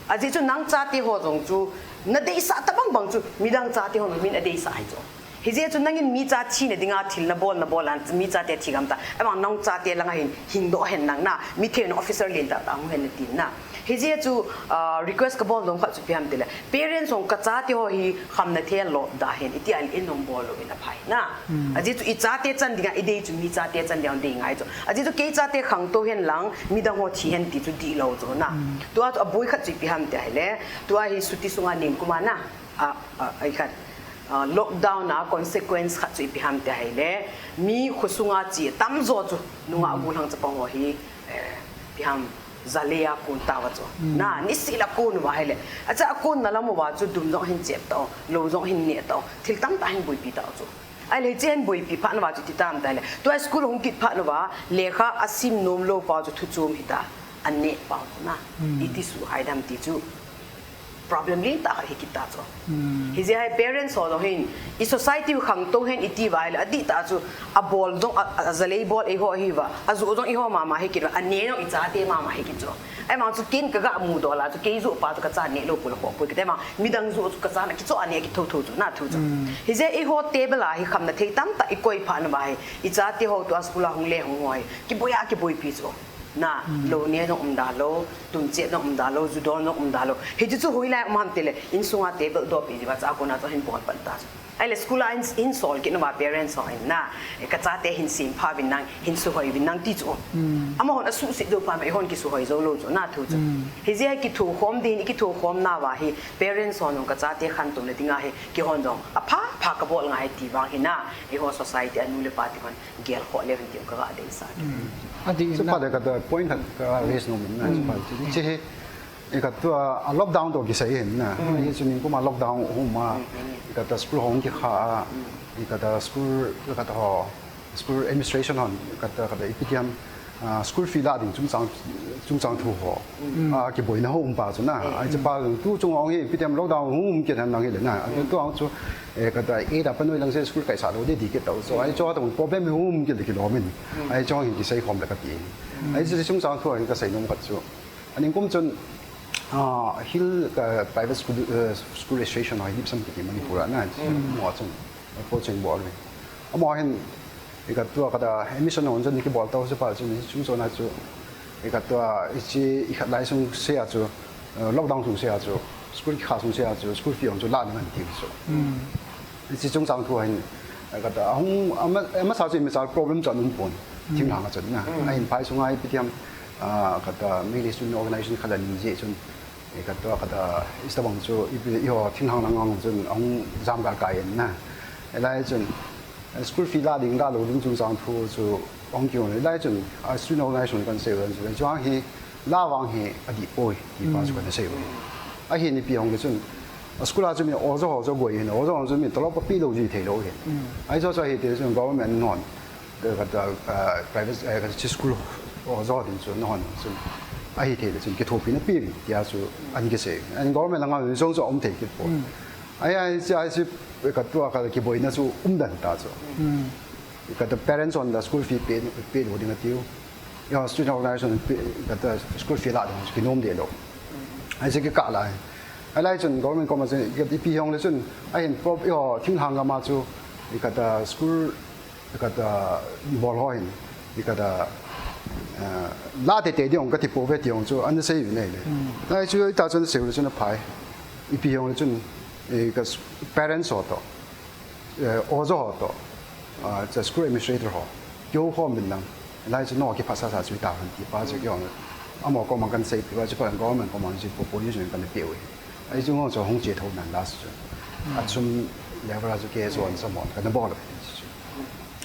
a ji chu nang cha te ho jong chu na dei sa ta bang chu midang cha te ho min a dei sa ai chu hi je chu nangin mi cha chi ne dinga thil na bol an mi cha te thigam ta amang nang cha te langa hin do hen nang na mi the no officer len ta ang hen tin na hi je chu request ka bol dong kha chu piam te le parents ong ka cha te ho hi kham na the lo da hen iti al in nom bol lo in a phai na a ji chu I cha te chan dinga I dei chu mi cha te chan diang dei ngai chu a ji chu ke cha te khang to hen lang mi dang ho thi hen ti chu di lo chu na to a boi kha chu piam te le to a hi suti sunga ning kuma na ai khat lockdown na consequence kha chu pi ham te hai le mi khusunga chi tam zo chu nunga gu hang cha pang ho hi pi ham zalea kun ta wa chu na ni sila kun wa hai le acha kun na lam wa chu dum zo hin chep to lo zo hin ne to thil tam ta hin bui pi ta chu ai le chen bui pi pha na wa chu ti tam ta le to school hong kit pha na wa lekha asim nom lo pa chu thu chum hi ta an ne pa na iti su hai dam ti chu problem li ta hi kita cho hi je hai parents ho do hin I society khang to hen iti vai la adi ta chu a ball dong a zalei ball e ho hi wa a zu dong I ho ma hi ki a ne no I cha te ma hi ki cho ai ma chu kin ka ga mu do la chu ke zu pa ka cha ne lo pu lo pu ki te ma mi dang zu ka cha na ki cho ane ki tho chu na thu chu hi je e ho table la hi kham na thei tam ta I koi pha na ba hi I cha te ho to a school hong le hong hoi ki boya ki boi pi cho na lo ne no da lo tun che no da lo zu do no da lo he chu hoi la mam tele in sunga table do pi ba cha ko na to hin bon pan ta ai le school in sol ki no ma parents ho na e ka cha te hin sim pha bin nang hin su hoi bin nang ti chu ama hon asu se do pa me hon ki su hoi zo lo chu na thu chu he je ki thu hom din ki thu hom na wa hi parents ho no ka cha te khan tu le dinga he ki hon dong a pha ka bol ngai ti wa hi na e ho society anu le pa ti kon gel ho le hin ti ka ga de sa so pa de ka the point ka raise no min na so pa chi e ka to a lockdown to ki sai hin na ye chu ning ko ma lockdown ho ma ka ta school hong ki kha ka ta school ka ta ho school administration on ka ta ipitiam school fee 拉定中上图好佢背那好唔巴咗呐就巴都中行去比點 lockdown 好唔見人能去人啊都講咗個大 A 大分類能些 school 計曬到啲地嘅度所以做同 problem 好唔見嚟嘅攞面係裝現啲細項嚟嘅嘢喺中上圖係個細nomor咗อันนี้ผมจนhill private school registration 係業心嘅มันปูระน่ะหมอจนโปรเจกต์บอลเลยหมอเห็นอีกตัวก็ได้ admission ของจนนี่ก็บอกตัวสุภาพจนชุมชนน่ะจูอีกตัวอีกหลายส่งเสียจู lockdown ส่งเสียจู school ขาส่งเสียจู school fee ของจูล้านมันดีจูอีก中上圖係ก็ได้ไม่ทราบจะไม่ทราบ problem จนนุ่มปนทิ้งห่างกันจนนะไอ้ภายส่งไอ้พิธีก็ได้มีลิสต์ organization ขนาดนี้จนก็ได้ก็ได้อิสระวังจูอีกทิ้งห่างงจนองจำการไกลนะอะไรจน school fee 拉定拉路中上圖就往叫你拉จน student organization กันเสียกันจนจ้างให้拉往ให้อดีตป่วยที่ป้าจะกันเสียไอ้เห็นในปีของกันจน school อาจจะมีอ้อจะหอจะป่วยเห็นอ้อจะหอจะมีตลอดปีเราจะเที่ยวเห็นไอ้เจ้าจะเห็นจน government นอนก็ได้ private ก็จะ school อ้อจะหอจนนอนจนไอ้เที่ยวจนก็ถูกปีนั้นปีนี้ที่อาจจะอันนี้ก็เสียอันนี้ government นั่งอยู่ช่วงจะอมเที่ยวกี่ปอยไอ้ก็ตัวก็กี่ปอยนั่นจะดันตาจ้ะก็ได้ parents on the school fee pay หัวดิ่งที่อยู่student organization ก็ได้ school fee ละเดี๋ยวกินนมเดียวไอ้สิ่งที่กะเลยไอ้จน government ก็มาจนก็ที่พี่ฮงเลยจนไอ้เห็นพวกทิ้งห่างกันมาจูก็ได้ school ก็ได้บอลห้อยก็ได้ลาเตะเดียวก็ที่พวกเวทีของจูอันนี้เสียอยู่ไหนเลยไอ้จูตาจนเสียเลยจนพายอีพี่ฮงเลยจนก็ parents หอต่ออ้อจะหอต่อจะ school administrator หอเกี่ยวข้องเป็นนังไอ้จนนอกที่ภาษาช่วยตาคนที่ป้าจะเกี่ยวอาหมอก็มันกันเสียว่าจะเป็นก็มันก็มันจะพวก position กันเปลี่ยวไอ้จงก็จะห้องเจตนั้นล่าสุดอาจจะเลเวลจะเกี่ยวส่วนสมองกันบอกเลย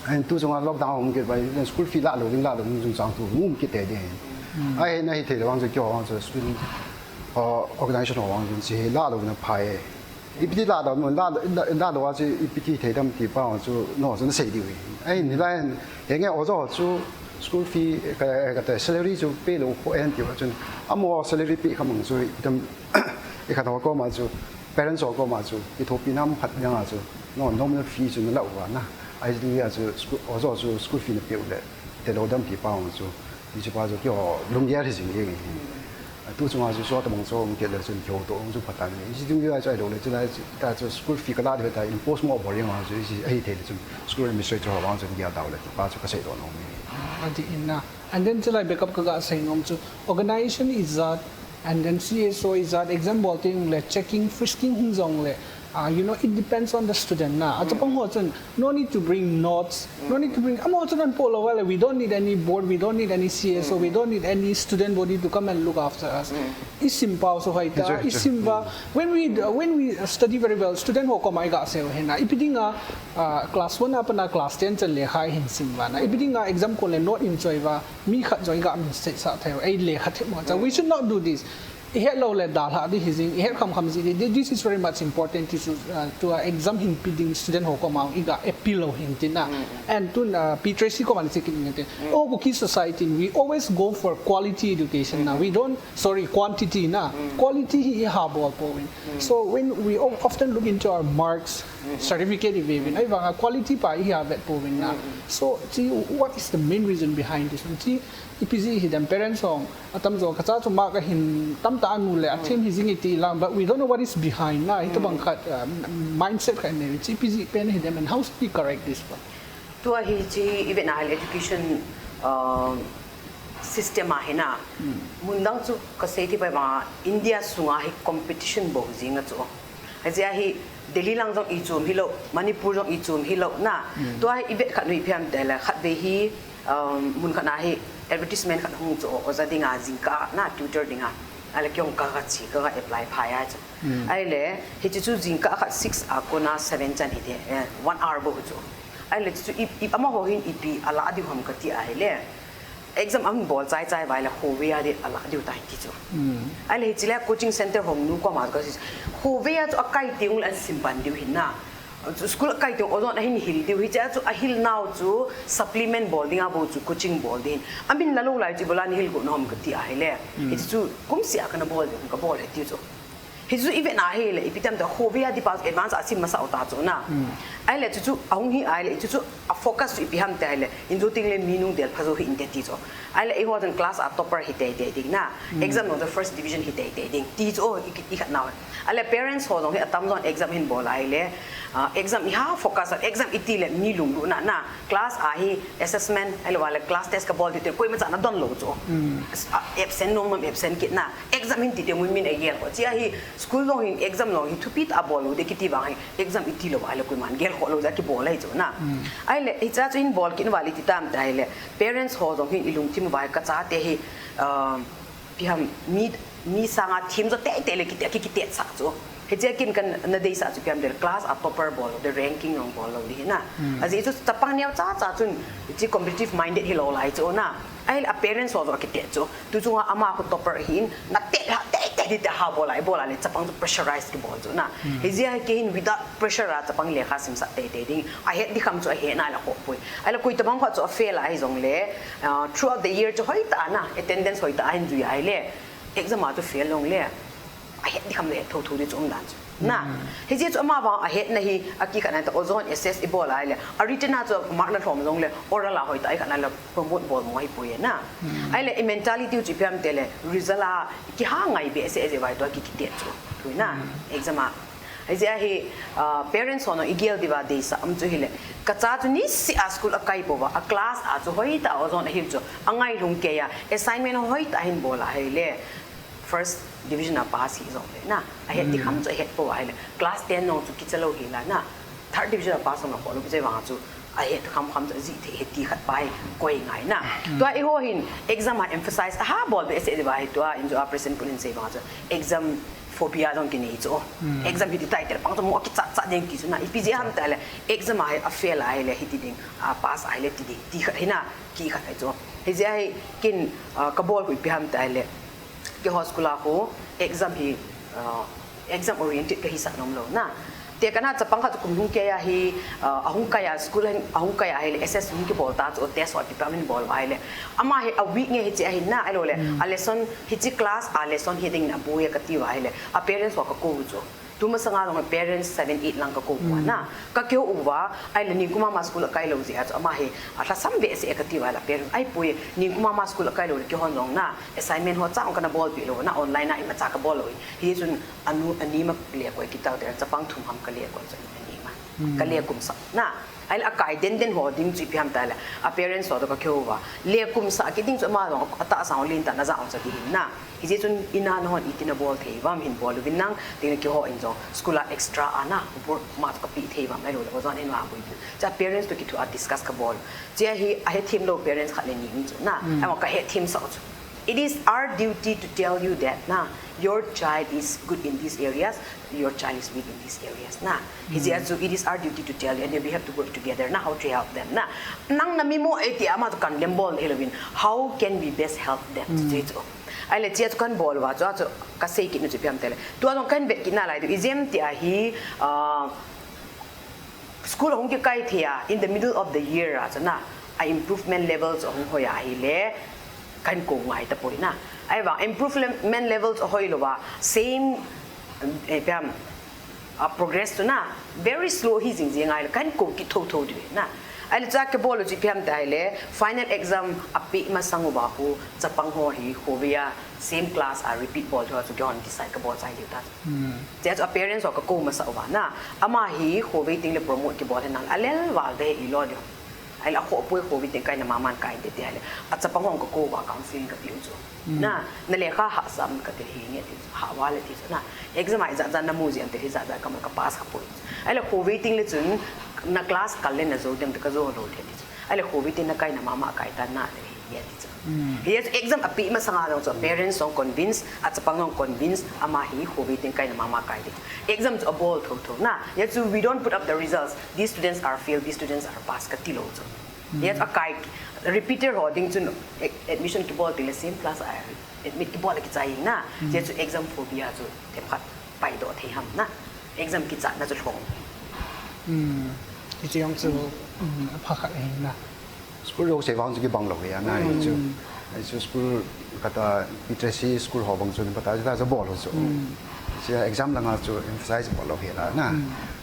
ไอ้ตัวจงว่า lockdown ผมเกิดไป school fee ละหรือละหรือจงสร้างตัวมุ่งกิจเดียนไอ้ในที่เราจะเกี่ยวว่าจะ student organization ว่าจะละหรือจะพายอีพิธีละเราละว่าจะอีพิธีที่ทำที่ป้าจะนอกจะเสียดีไอ้นี่แหละอย่างเงี้ย我就 school fee ก็แต่ salary จะเปย์ลงพอเอ็นที่ว่าจนอ่ะมัว salary เปย์เขามั่งจะทำอีกขนาดก็มาจะ parents ก็มาจะอีทบปีน้ำผัดยังอาจจะนอน normal fee จะนั่นแหละว่านะไอ้ที่นี่อาจจะ我就 school fee เนี่ยเปย์เลยแต่เราทำที่ป้าจะที่จะป้าจะเกี่ยวลงเยอะที่สิ่งนี้ตัวจงอาจจะ说的梦说我们给了就有多我们就不单的一些东西在在了就在在这 school fee 个大的在 impose more boring 啊就一些哎对的就 school administrator 往这要到了把这个谁多弄的อันที่น่ะ and then จะไล่ backup ก็ใส่นมจู organization is that and then CSO is that example ที่เลย checking frisking หุ่นจงเลยyou know it depends on the student นะอาจจะบางหัวจน no need to bring notes no need to bring อ่ะหัวจนพอเราว่า we don't need any board we don't need any CSO we don't need any student body to come and look after us it's simple so hai ta it's simple when we study very well student ho ko mai ga se he na ipidinga class 1 apa na class 10 chal le khai hin simba na ipidinga exam ko le not enjoy wa mi khat joy ga mi se sa thai ai le khat mo we should not do this Hello, let that have this is this is very much important to exam hin piding student ho ko ma iga epilo hin tina and to Tracey ko man sikin ngate oh Kuki society we always go for quality education na we don't quantity na quality hi ha bol po so when we often look into our marks certificate even ai bang quality pa hi ha vet po na so see what is the main reason behind this see ipg hidden parents song atam zo khacha chuma ka hin tam ta anu le athem hizing iti lang but we don't know what is behind na ito bang mindset ka ne ipg pen hidden and how to be correct this one to hi chi even education system a hina mundang chu ka sei ti ba India sunga hi competition bo jinga chu aja hi Delhi lang jong i chum hilo Manipur jong i chum hilo na to hi ibe khat noi phiam dela khat be hi mun khana hi advertisement khat hung chu oza dinga jingka na tutor dinga ale kyong ka ka chi ka apply phaya chu ai le hi chu jingka khat 6 a ko na 7 chan hi de 1 hour bo chu ai le chu i ama ho hin ipi ala di hom ka ti ai le exam am bol chai chai vai la ho we ya de ala di ta ti chu ai le chi le coaching center hom nu ko ma ka ho we ya chu akai tiung la simpan diu hin na school kai to ozon ahin hil di hi cha chu a hil now chu supplement bol dinga bo chu coaching bol din amin la lo lai chi bolan hil go nom ka ti a hele hi chu kum sia kana bol ka bol he ti chu hi chu even a hele ipitam da hobia di pas advance asim masa ota chu na ai le chu ahung hi ai le chu a focus pi ham ta le indu ting le minung del phazo hi inte ti chu ai le I was in class a topper hi te ding na exam no the first division hi te ding ti chu I khat now ai le parents ho dong hi atam don exam hin bol ai le exam ha focus exam iti le mi lung lu na class a hi assessment ai le wala class test ka bol ti koi ma cha na don lo chu absent no mam absent kit na exam hin ti te mun min ai gel ko chi hi school lo hin exam lo hi thupit a bol de kiti ba hi exam iti lo ai le koi man gel ho lo za ki bol ai chu na ai le I cha chu in bol kin wali ti tam dai le parents ho dong hin ilung tim ba ka cha te hi pi ham mi sanga thim zo te le ki te sa chu he je kin kan na dei sa chu piam del class a topper ball the ranking on ball lo di na azi chu tapang niaw cha chun chi competitive minded hi lo lai chu na ai a parents ho zo ki te chu tu chu ama ko topper hin na te ha ball ai ball ale chapang chu pressurize ki ball chu na he je ke hin without pressure ra chapang le kha sim sa te ding I had di kham chu he na la ko pui ai la koi tabang kha chu fail ai zong le throughout the year chu hoi ta na attendance hoi ta ai ju ai le exam a chu fail long le I had the come there to the own dance. Na, he said, Amava, I had Nahi, a kick and ozone, SS Ebola, a written out of Martin Holmes only, or a la hoit, I can promote ball my boy. Na, I let a mentality to Pam Tele, Rizala, Kihang, I be as a white dog kick to na, exama. I say, he parents on Igel Diva days, to Hill. Katatu si a school a kaipova, a class as a hoita was on a hill, a ngai lunkea, assignment of hoita in bola, hele. First division a pass is on na I had the come to head for while class 10 no to kitalo hila na third division a pass on a follow je wang chu I had to come to zi he ti khat pai koi ngai na to I ho hin exam emphasize ha bol be se divide to into a present pulin se wang exam phobia dong kini chu exam hi title pang to mo ki cha ding ki na ipj ham ta le exam a fail ai le hi ti ding a pass ai le ti ding ti khat hina ki khat ai chu he je ai kin ka bol ku pi ham ta le ke hospital ko exam hi exam oriented ke hisa nom lo na te kana chapang kha kum hung ke ya hi ahung ka ya school ahung ka ya hi ss hung ki bol ta cho test wa department bol ai le ama hi a week nge hi che hi na ai lo le a lesson hi chi class a lesson hi ding na boya ka ti wa ai le a parents wa ka ko jo tuma sanga long parents 7 8 lang ka ko na ka kyo uwa ai le ni kuma ma school kai lo ji a ama he a tha sam be se ka ti wa la parents ai poe ni kuma ma school kai lo ki hon long na assignment ho cha kana bol pi lo na online na I ma cha ka bol lo hi chun anu ani ma le ko ki taw de chapang thum ham ka le ko chun ani ma ka le kum sa na ai la kai den ho ding chi piam ta la a parents so ka kyo wa le kum sa ki ding chu ma lo ata sa lin ta na za on sa di na hi je chun ina no hon itina bol thei wam hin bol win nang ding ki ho in jo school extra ana bor ma ka pi thei wam ai lo ko zon in wa bu cha parents to ki to discuss ka bol je hi a he team lo parents kha le ni chu na ai ma ka he team so it is our duty to tell you that na your child is good in these areas your child is weak in these areas na so it is our duty to tell you and we have to work together na how to help them na nang na mi mo eti ama to kan lembol helwin how can we best help them to do it ai le chia kan bol wa cho ka sei ki nu chi piam tele tu an kan bet ki na lai du exam ti a hi school hong ki kai thia in the middle of the year ra na a improvement levels hong hoya hi le kan ko ngai ta poi na ai wa improvement levels hoi lo wa same piam progress to na very slow hi jing jing ai kan ko ki tho du na ai cha ke bol ji piam dai le final exam api ma sangu ba ko chapang ho hi hobia same class a repeat bol to to gon decide ka bol sai liu ta just appearance of ka ko ma sa wa na ama hi hobi ting le promote ki bol na alel wa de I lo dio ai la ho poi hobi ting kai na maman kai de te ale a chapang hong ka ko wa counseling ka piu jo na le kha ha sam ka te hi nge ti ha wa le ti na exam ai za na mu ji an te za ka ma ka pass ka poi ai la hobi ting le chun na class kal le na zo dem ka zo lo the ti ai la hobi ting na kai na mama kai ta na le ye ti yes exam api ma sanga lo so parents song convince at sa pangong convince ama hi hobi ting kai na mama kai di exams a ball to na yet so we don't put up the results these students are failed these students are pass ka ti lo so yet a kai repeater holding to admission ki ball the same class I admit ki ball ki chai na yet so exam phobia so te phat pai do the ham na exam ki cha na so thong ที่จะยังจะพักเองนะ school เราเสียฟังจุกี่บังหลอกเลยนะไอ้จู school ก็ตาพิเศษ school หอบางจุดก็ตาจะบอกเราจูเสีย exam หลังอาจู emphasize บอกเราเห็นแล้วนะ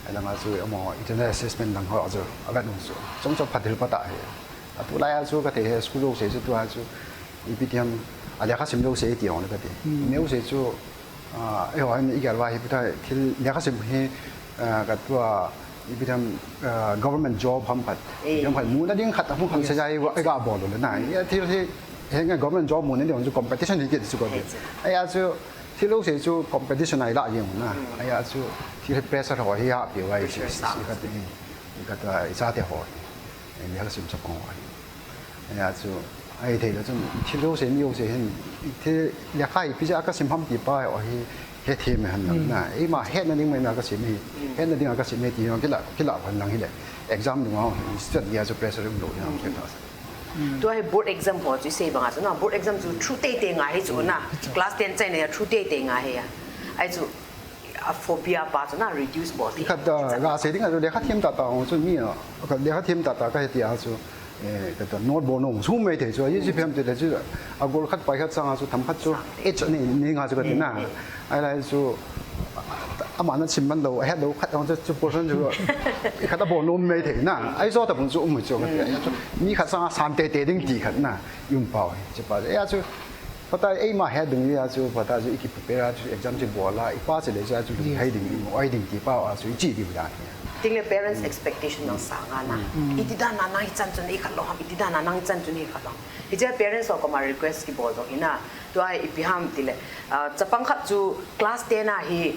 ไอ้หลังอาจูเอามา internal assessment หลังเขาอาจูอาการนุ่งจูจงพัฒนาปัตตาเห็นตัวไรอาจูก็เท school เราเสียตัวอาจูอีพิธีมอะไรข้าสิมเราเสียเดียวเลยก็เทเนื้อเสียจูไอ้หัวนี่อีกอย่างว่าที่พุทธะที่เลี้ยงข้าสิมให้ก็ตัวอีพิธีมgovernment job พัมพัดยังพัดมูนั่นยังขัดผู้คนเสียใจว่าไอ้ก็บอกเลยนะที่เห็นไง government job มูนั่นเดี๋ยวจะ competition ที่เกิดสุดก็ดีไอ้อาจูที่เราเสียจู competition อะไรละอย่างนั้นไอ้อาจูที่ pressure หัวที่ยากเดี๋ยวไอ้สิ่งก็ดีก็ตัวไอ้ซาเทียหัวเลี้ยงข้าสิมจะกองไว้ไอ้อาจูไอ้เดี๋ยวจะที่เราเสียมีเราเสียเห็นที่เลี้ยงข้าพิจารณาก็สิมพัมตีป้ายโอ้ยเฮ็ดทีมหันหลังนะไอ้มาเฮ็ดนั่นเองไม่น่าก็สิมีเฮ็ดนั่นเองก็สิมีที่น้องกี่ละหันหลังนี่แหละ exam ดูว่าสตัดยาจะ pressure รุ่งโรจน์นะคิดว่าตัวให้ board exam พอจะเสียบ้างอ่ะนะ board exam จะ true date ง่ายจุนะ class 10ใจเนี่ย true date ง่ายอ่ะไอ้จุphobia ป่ะจุนะ reduce body คัดก็เสียดิ้งก็เดี๋ยวข้าทีมตัดต่อจุดนี้อ่ะก็เดี๋ยวข้าทีมตัดต่อก็เดี๋ยวจุก็ตัวโน้ตบอลน้องชุ่มไม่ถึงจุยี่สิบเอ็มจุดจุดอ่ะกูคัดไปคัดสั่งจุดทำคัดจุดนี่งานจุดก็นะอะไรจุดอามันนั้นชิมมันดูเฮ็ดดูคัดเอาจุดโพชั่นจุดคัดบอลน้องไม่ถึงนะไอ้โซ่แต่ผมจุดไม่จุดก็เดี๋ยวมีคัดสั่งสามเตะดิ้งดีคัดนะยุ่งเปล่าจะไปไอ้จุดพอตาไอ้มาเฮ็ดดึงเนี่ยจุดพอตาจุดอีกพิเศษจุด exam จุดบอลละอีกป้าเสร็จเลยจุดให้ดึงไอ้ดึงที่เปล่าจุดจีดีอยู่ได้ting le parents expectation ng sanga na itida na nang chan chun ikhalong itida na nang chan chun ikhalong ije parents ko ma request ki bol do ina to ai ipiham tile chapang khat chu class 10 na hi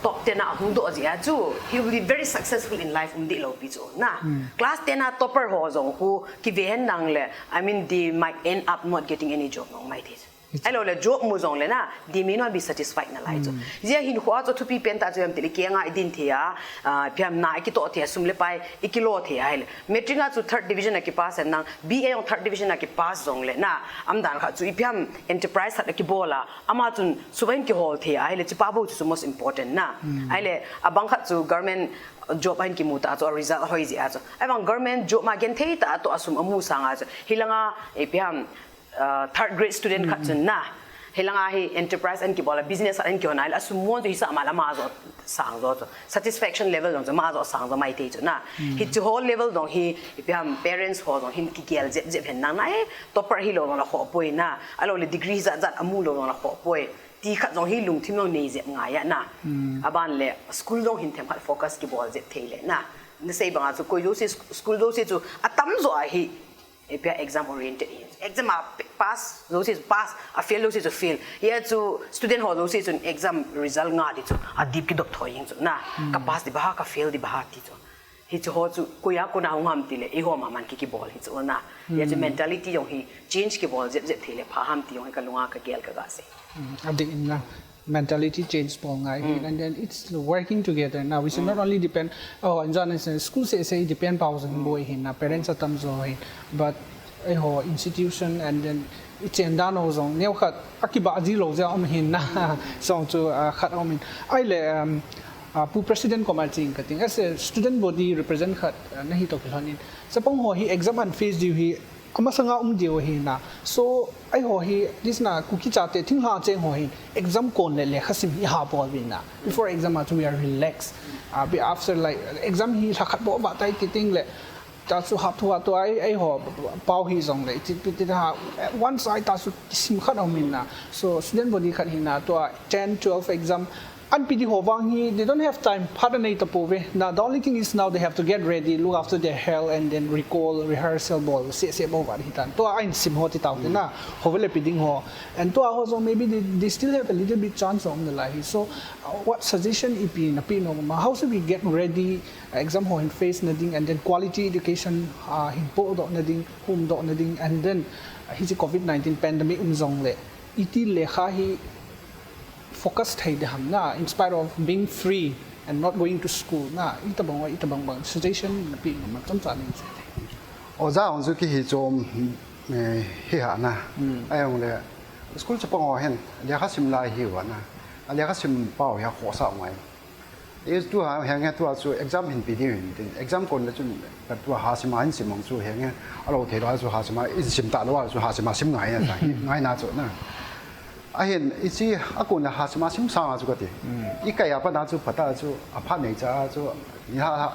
top 10 na hung do ji chu he will be very successful in life di lo pi chu na class 10 na topper ho jong hu ki ven nang le I mean they might end up not getting any job no might itไอ้เราเลยjob มูจงเลยนะดีไม่น่า be satisfied นั่นแหละจ้ะเจ้าหินหัวจะทุบปีเป็นตาจะยังติดเกี่ยงไอ้ดินเทียเพียงนายกี่ตัวเทียสุ่มเลยไปอีกกิโลเทียเลยเมทริกาจุ third division นักกี่ pass นั่ง BA ของ third division นักกี่ pass จงเลยนะอันนั้นค่ะจุอีเพียง enterprise นักกี่บอลละอามาจุนสุวรรณกี่ hall เทียไอ้เลยจีป้าบูจุ most important นะไอ้เลยบางค่ะจุ government job อันกี่มูตาจุ result หอยจีอาจุไอ้บาง government job มาเกินเทียตาตัวสุ่มอามูสังอาจุฮิลังอ่ะไอ้เพียงthird grade student ค่ะจุนนะเฮลังอาฮี enterprise อันกี่บอล business อันกี่วันนั้นสมมติที่สามารถมาจดสั่งจด satisfaction level ตรงจะมาจดสั่งจะไม่ได้จุดนะฮิต whole level ตรงฮีเพียง parents หัวตรงฮินกี่เกลเจ็บเห็นนั่งนะtopper ฮีโลตรงละขอป่วยนะไอ้เราเลย degree จัดอามูโลตรงละขอป่วยที่ขัดตรงฮีลุงที่มันนี่เจ็บง่ายนะอาบ้านเลย school ตรงฮินเทมขัด focus กี่บอลเจ็บเทเลยนะนี่ใช่บางจุดคุยดูสิ school ดูสิจุดอ่ะตั้มจ่อฮีเพียง exam oriented exam pass รู้สิ pass fail รู้สิจะ fail ยังจู student หัวรู้สิจน exam result ง่ายดิจูดีกี่ดอกถอยยิงจูนะกับ pass ดิบ้ากับ fail ดิบ้าดิจูฮิจูหัวจูกุยากุนาหงามติเลยอีหัวมันกี่บอลฮิจูนะยังจู mentality ยงฮี change กี่บอลเจ็บทีเลยพาหามตียงให้กันลุงอากับเกลกับกาเซ่อันนี้นะ mentality change ปองไง and then it's working together now we should not only depend in John school say depend เปล่าสังบ่อยเห็นนะ parents ตั้มจ่อย but ไอ้หัว institution and then อีเจนด้านโน้ตเนี่ยขัดอักขิบะจีโร่จะเอามาเห็นนะส่งจูขัดเอามาไอ้เลยผู้ president ก็มาจริงก็จริง as a student body represent ขัดนั่นที่ตัวเขาเนี่ยสปงหัว he exam and face ดิว he อามาสังเดียวเห็นนะ so ไอ้หัว he this นะคุกิจ่าเตะทิ้งหาเจงหัว he exam ก่อนเลยขัดสิม he หาบอลวินนะ before exam we are relaxed after like exam he ขัดบอกว่าไต่ติดเลยตาสุหับทัวตัวไอ้หัวเป่าฮีซงเลยที่ฮะ one side ตาสุสิมขัดเอามินนะ so student body ขัดหินนะตัว10 12 exam อันปีที่หัววางฮี they don't have time พัฒนาตัวปุ๊บnow the only thing is now they have to get ready look after their health and then recall rehearsal ball เสียบอลวันที่ตันตัวไอ้สิมหัวที่เต่าเนี่ยนะหัวเวลาปีดิ้งหัว and ตัวหัวซง maybe they still have a little bit chance on the life so what suggestion อีปีนะปีนออกมา how should we get ready exam หัว in face นั่นดิ้ง and then quality education หินโปดอกนั่นดิ้งหุ่มดอกนั่นดิ้ง and then ฮิจิ COVID-19 pandemic ซงเลยอีที่เลขาฮีfocus ไทยเดิมนะ in spite of being free and not going to school นะอีตาบาง suggestion นะพี่มันต้องจ่ายเงินโอ้จ้าของสุกี้โจมเฮียนะไอ้องเลย school จะปองเห็นเดี๋ยวเขาซิมไลหิวนะเดี๋ยวเขาซิมเป้าเฮียขอสาวไว้ is to hang to also exam in PD exam kon la chun ka to hasima in simong chu hang alo thela chu hasima is sim ta lo chu hasima sim ngai na ngai na chu na a hen isi akon la hasima sim sa chu ka ti I kai apa na chu pata chu apha nei cha chu ya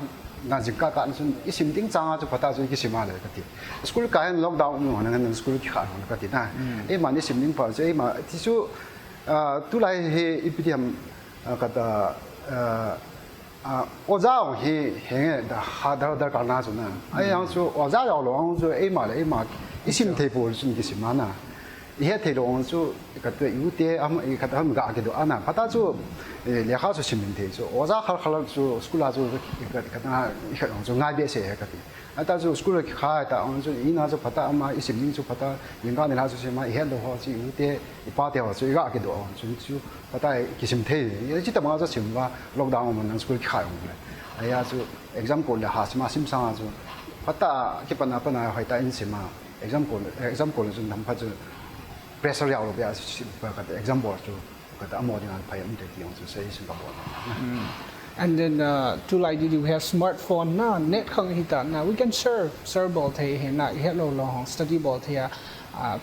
na jingka ka chun isim ding changa chu pata chu ki sima le ka ti school ka hen lockdown no na nan school ki kha ka ti na e ma ni sim ding pa chu e ma ti chu tu lai he ipdiam ka ta 오자 히 행에 하다다 가나주나 아양수 오자 요롱주 에마레 에마 이심 테이블 좀 기시마나 이해 테로온주 그때 유대 아마 이 갔다 하면 가게도 아나 바다주 레하수 시민 되죠 오자 할할주 스쿨아주 갔다 이형 나비에세 갔다 아다주 스쿨에 가다 온주 이나주 바다 아마 이심 민주 바다 인간을 하수 시마 이해도 하지 유대 이바대와 주 이가게도 온주 바다 기심 테 이제 뭐가 지금가 록다운 오면 스쿨 가요 그래 아야주 exam 콜 하시마 심상아주 바다 기빠나 빠나 하이다 인시마 exam 콜 좀 남파주 pressure yaw lo bia si ba ka exam board chu ka ta mo ding phai am te ti ong chu sei sin ka board and then to like did you have smartphone na net khang hi ta na we can serve ball the he na hello long study ball the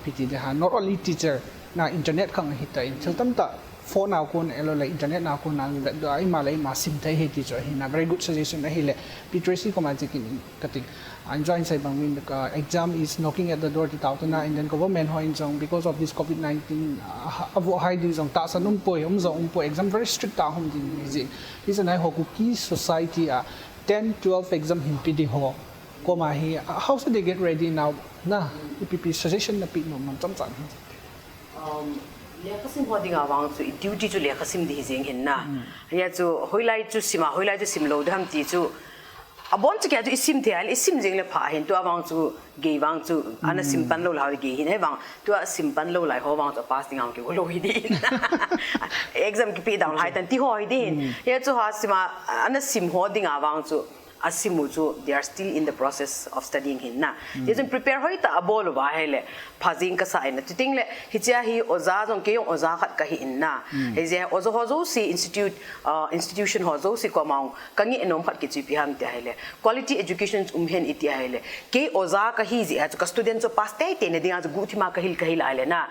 pt de ha not only teacher na internet khang hi ta in tam ta phone nào con elo like internet nào con nào da ai mà lấy mà sim thấy hết thì rồi na very good suggestion na hele Tracey comment kin kating I'm joined say bang win the exam is knocking at the door 2000 and then government hoin jong because of this COVID-19 avo hiding jong ta sanum poi exam very strict ta hom din ji is an I ho Kuki society 10 12 exam hin pidi ho ko ma hi how should they get ready now na ipp suggestion na pi no man cham chan Lekasim hodi nga wang chu duty chu lekasim di jeng hin na ya chu hoilai chu sim lo dham ti chu abon chu kya chu isim the al isim jeng le pha hin tu awang chu ge wang chu ana sim pan lo la ge hin he wang tu sim pan lo lai ho wang chu pass ding ang ke lo hi din exam ki pi down hai tan ti ho hi din ya chu ha sima ana sim ho ding awang chu asimuju they are still in the process of studying hin na they don't prepare hoi ta abol wa hele phajing ka sa ina titing le hicha hi oza jong ke yong oza khat ka hi inna he je ozo hozo si institution hozo si ko maung kangi enom khat ki chi pi ham ta hele quality education hen iti hele ke oza ka hi ji ka student so pass te te ne dinga gu thima ka hil ale na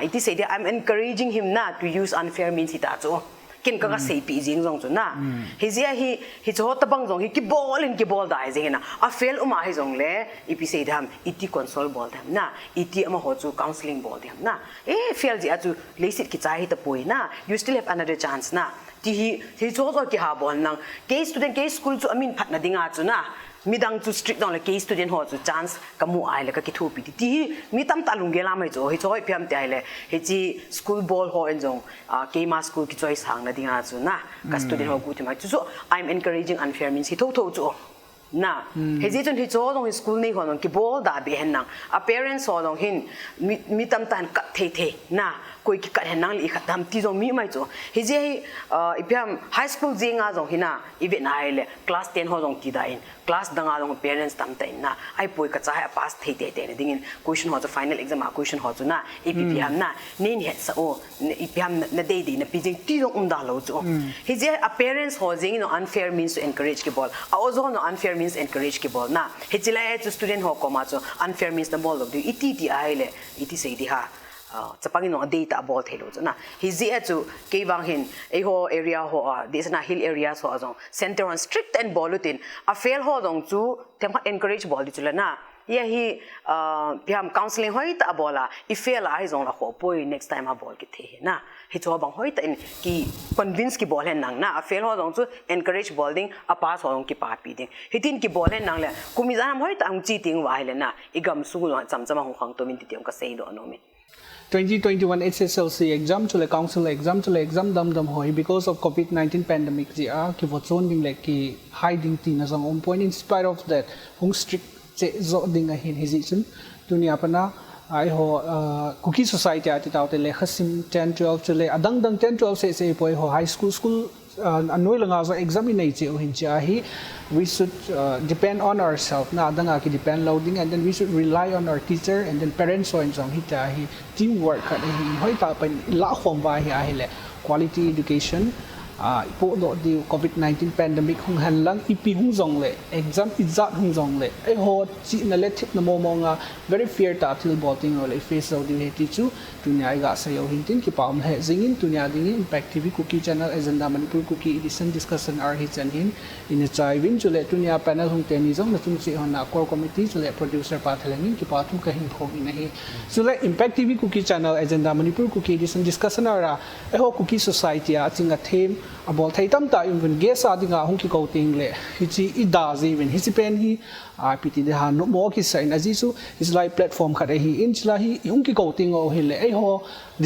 iti say I'm encouraging him na to use unfair means ita cho kin ka sei pi jing jong chu na he zia hi cho ta bang jong hi ki ball da jing na a fail uma hi jong le ipi sei dham iti console ball dham na iti ama ho chu counseling ball dham na fail ji a chu lesit ki chai hi ta poi na you still have another chance na ti cho ki ha bol nang ke student ke school chu amin phat na dinga chu na midang chu strict dong le ke student ho chu chance kamu ai le ka ki thu pi ti mi tam ta lung ge la mai cho hi choi piam te ai le he chi school ball ho en jong ke ma school ki choice hang na dinga chu na ka student ho gu ti mai chu so I'm encouraging unfair means hi tho chu na he ji chon hi cho dong school nei ho dong ki ball da be hen nang a parents ho dong hin mi tam tan ka the na koi ki ka hen nang li kha tam ti jong mi mai cho he je ipiam high school jinga jong hina ibe na ile class 10 ho jong ti da in class danga jong parents tam ta in na ai poi ka cha pass the te ne ding in question ho to final exam question ho to na ipiam na nin het sa o ipiam na day na pijing ti jong da lo cho he je a parents ho jing no unfair means to encourage ki ball a ozo no unfair means encourage ki ball na he chila to student ho ko ma cho unfair means the ball of the iti ai le iti sei di ha chapangin no data ball thelo na hi ji chu ke wang hin e ho area ho this na hill areas ho jong center on strict and bolutin a fail ho jong chu them encourage ball di chula na ya hi piam counseling hoi ta bola if fail ai jong la ho poi next time a ball ki the na hi cho bang hoi ta in ki convince ki ball hen nang na a fail ho jong chu encourage bowling a pass ho jong ki pa pi ding hitin ki ball hen nang le kumi jam hoi ta ang chi ting wa hele na igam su no cham hong khang to min ti tiam ka sei do no me 2021 SSLC exam to the council exam dam hoi because of COVID-19 pandemic ji ki vochon ding le ki hiding tin as on point in spite of that hung strict che zo ding a hin hesitation dunia pana ai ho Kuki society ati taute le khasim 10 12 chule adang 10 12 se poi ho high school anoi langa zo examinate che hin cha hi we should depend on ourselves na adanga ki depend loading and then we should rely on our teacher and then parents so in jong hita hi teamwork ka hi hoi ta pen la khom ba hi a hi le quality education ipo do di COVID-19 pandemic hung han lang ipi hung zong le exam izat hung zong le ai ho chi na le thip na mo nga very fear ta til voting le face zo di heti chu tunya ga sa yo hintin ki pam he zingin tunya ding impact tv cookie channel agenda manipur cookie edition discussion ar hi chan hin in a chai win chu le tunya panel hung te ni zong na tum chi hona core committee chu le producer pa thalengin ki pa tu ka hin khong in hi chu le impact tv cookie channel agenda manipur cookie edition discussion ara ai ho cookie society a chinga them abol thai tam ta even guest adinga hung ki coating le hichi ida ji when hichi pen hi rpt de ha no mo ki sign aji su is live platform khare hi in chla hi hung ki coating o hi le ai ho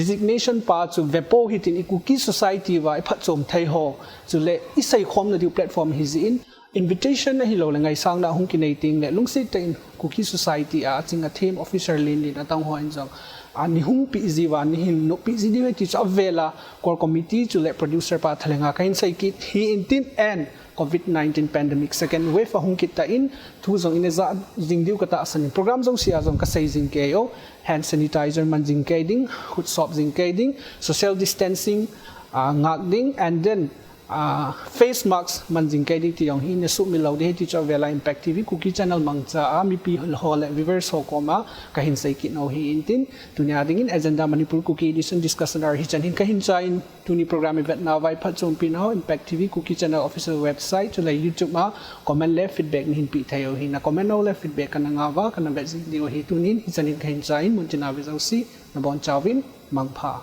designation pa chu vepo hi tin cookie society wa phat chom thai ho chu le isai khom na di platform hi in invitation na hi lo la ngai sang na hung ki nei ting le lungsi te in cookie society a chinga theme officer lin lin atang ho in jong ani hung pi ziwa ni hin no pi zi diwe ti cha vela core committee chu le producer pa thalenga kain sai kit hi in tin and COVID-19 pandemic second wave hung kit ta in thu zong in za jing diu ka ta asan program zong sia zong ka sai jing ke yo hand sanitizer man jing ke ding hut sop jing ke ding social distancing ngak ding and then face masks man jing ke ding ti yong hi ne su mi lo de ti cha vela impact tv cookie channel mang cha a mi pi ho le reverse ho koma ka hin sai ki no hi in tin tunya ding in agenda manipur cookie edition discussion ar hi chan hin ka hin cha in tuni program event na vai phat chom pi no impact tv cookie channel official website to le youtube ma comment le feedback ni hin pi thayo hi na comment no le feedback kana nga wa kana be jing di hi tunin hi chan hin ka hin cha in mun china ve zo si na bon chawin mang pha